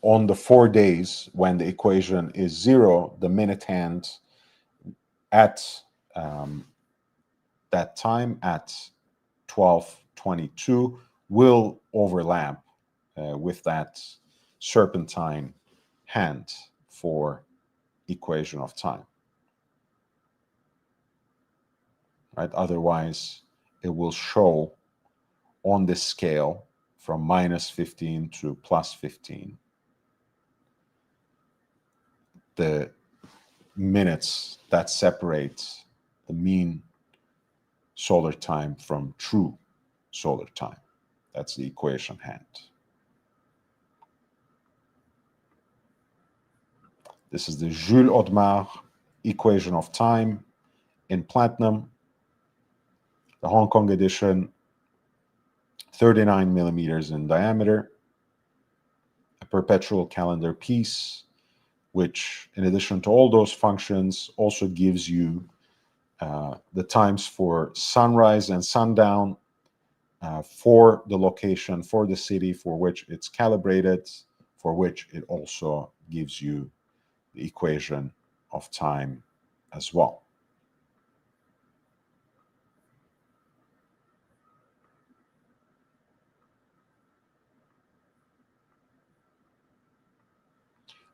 on the 4 days when the equation is 0, the minute hand at that time at 12:22 will overlap with that serpentine hand for equation of time, right? Otherwise, it will show on this scale from -15 to +15 the minutes that separate the mean solar time from true solar time. That's the equation hand. This is the Jules Audemars equation of time in platinum, the Hong Kong edition, 39 millimeters in diameter, a perpetual calendar piece, which, in addition to all those functions, also gives you the times for sunrise and sundown, for the location, for the city for which it's calibrated, for which it also gives you the equation of time as well.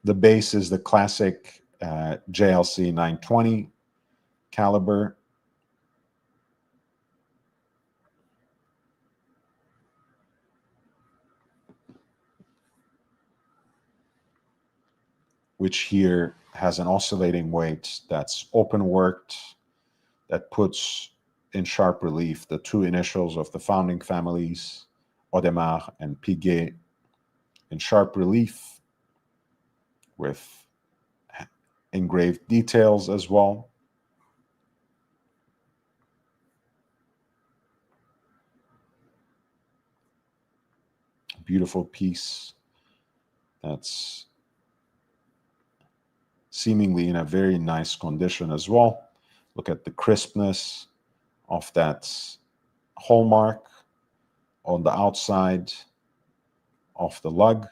The base is the classic JLC 920 caliber. Which here has an oscillating weight that's open worked, that puts in sharp relief the two initials of the founding families, Audemars and Piguet, in sharp relief with engraved details as well. Beautiful piece that's seemingly in a very nice condition as well. Look at the crispness of that hallmark on the outside of the lug.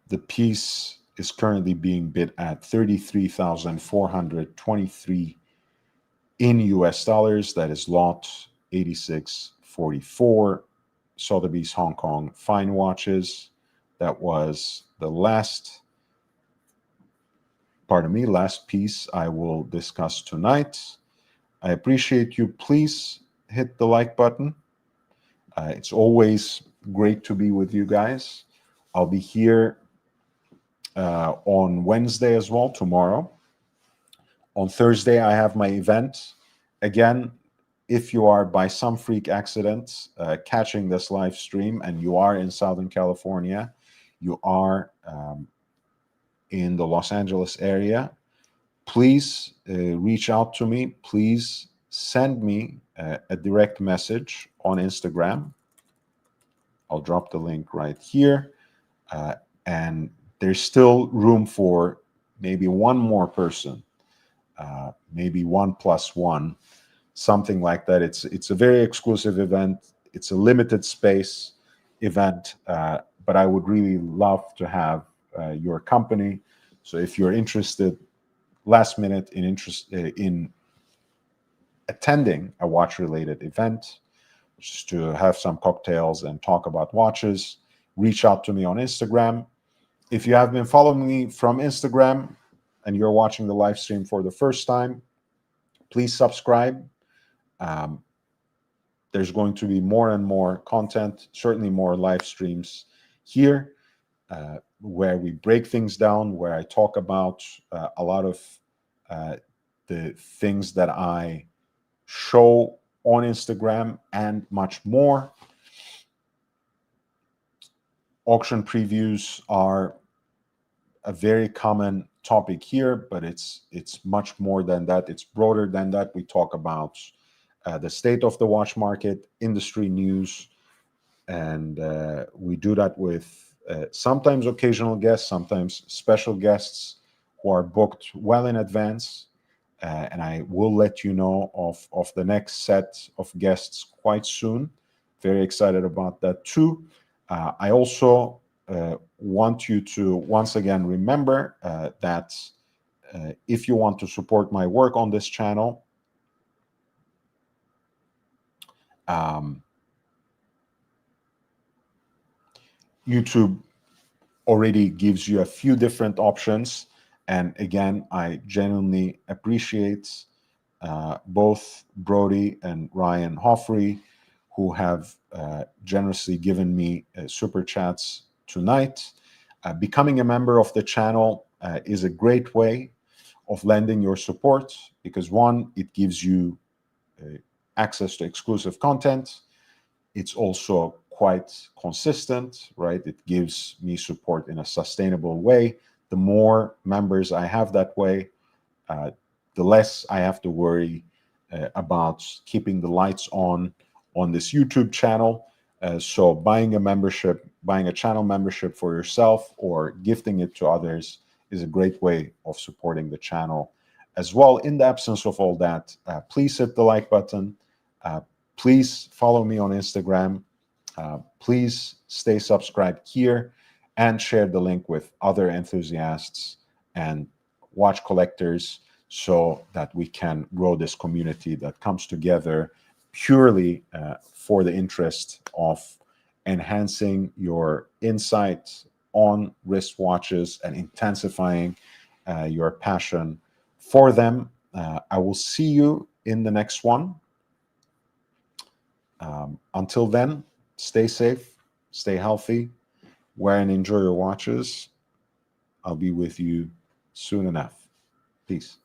The piece is currently being bid at 33,423 in US dollars. That is lot 8644, Sotheby's Hong Kong fine watches. That was the last piece I will discuss tonight. I appreciate you. Please hit the like button. It's always great to be with you guys. I'll be here on Wednesday as well, tomorrow. On Thursday, I have my event. Again, if you are by some freak accident catching this live stream and you are in Southern California, you are in the Los Angeles area, please reach out to me. Please send me a direct message on Instagram. I'll drop the link right here. And there's still room for maybe one more person, maybe 1+1, something like that. It's a very exclusive event. It's a limited space event, but I would really love to have your company. So if you're interested, last minute in attending a watch-related event, just to have some cocktails and talk about watches, reach out to me on Instagram. If you have been following me from Instagram and you're watching the live stream for the first time, please subscribe. There's going to be more and more content, certainly more live streams here, where we break things down, where I talk about a lot of the things that I show on Instagram and much more. Auction previews are a very common topic here, but it's much more than that. It's broader than that. We talk about the state of the watch market, industry news, and we do that with sometimes occasional guests, sometimes special guests who are booked well in advance. And I will let you know of the next set of guests quite soon. Very excited about that too. I also want you to once again remember that if you want to support my work on this channel, um, YouTube already gives you a few different options. And again, I genuinely appreciate both Brody and Ryan Hoffrey, who have generously given me super chats tonight. Becoming a member of the channel is a great way of lending your support because, one, it gives you access to exclusive content. It's also quite consistent, right? It gives me support in a sustainable way. The more members I have that way, uh, the less I have to worry about keeping the lights on this YouTube channel. So buying a membership, buying a channel membership for yourself or gifting it to others is a great way of supporting the channel as well. In the absence of all that, please hit the like button. Uh, please follow me on Instagram. Please stay subscribed here and share the link with other enthusiasts and watch collectors so that we can grow this community that comes together purely for the interest of enhancing your insight on wristwatches and intensifying your passion for them. I will see you in the next one. Until then, stay safe, stay healthy, wear and enjoy your watches. I'll be with you soon enough. Peace.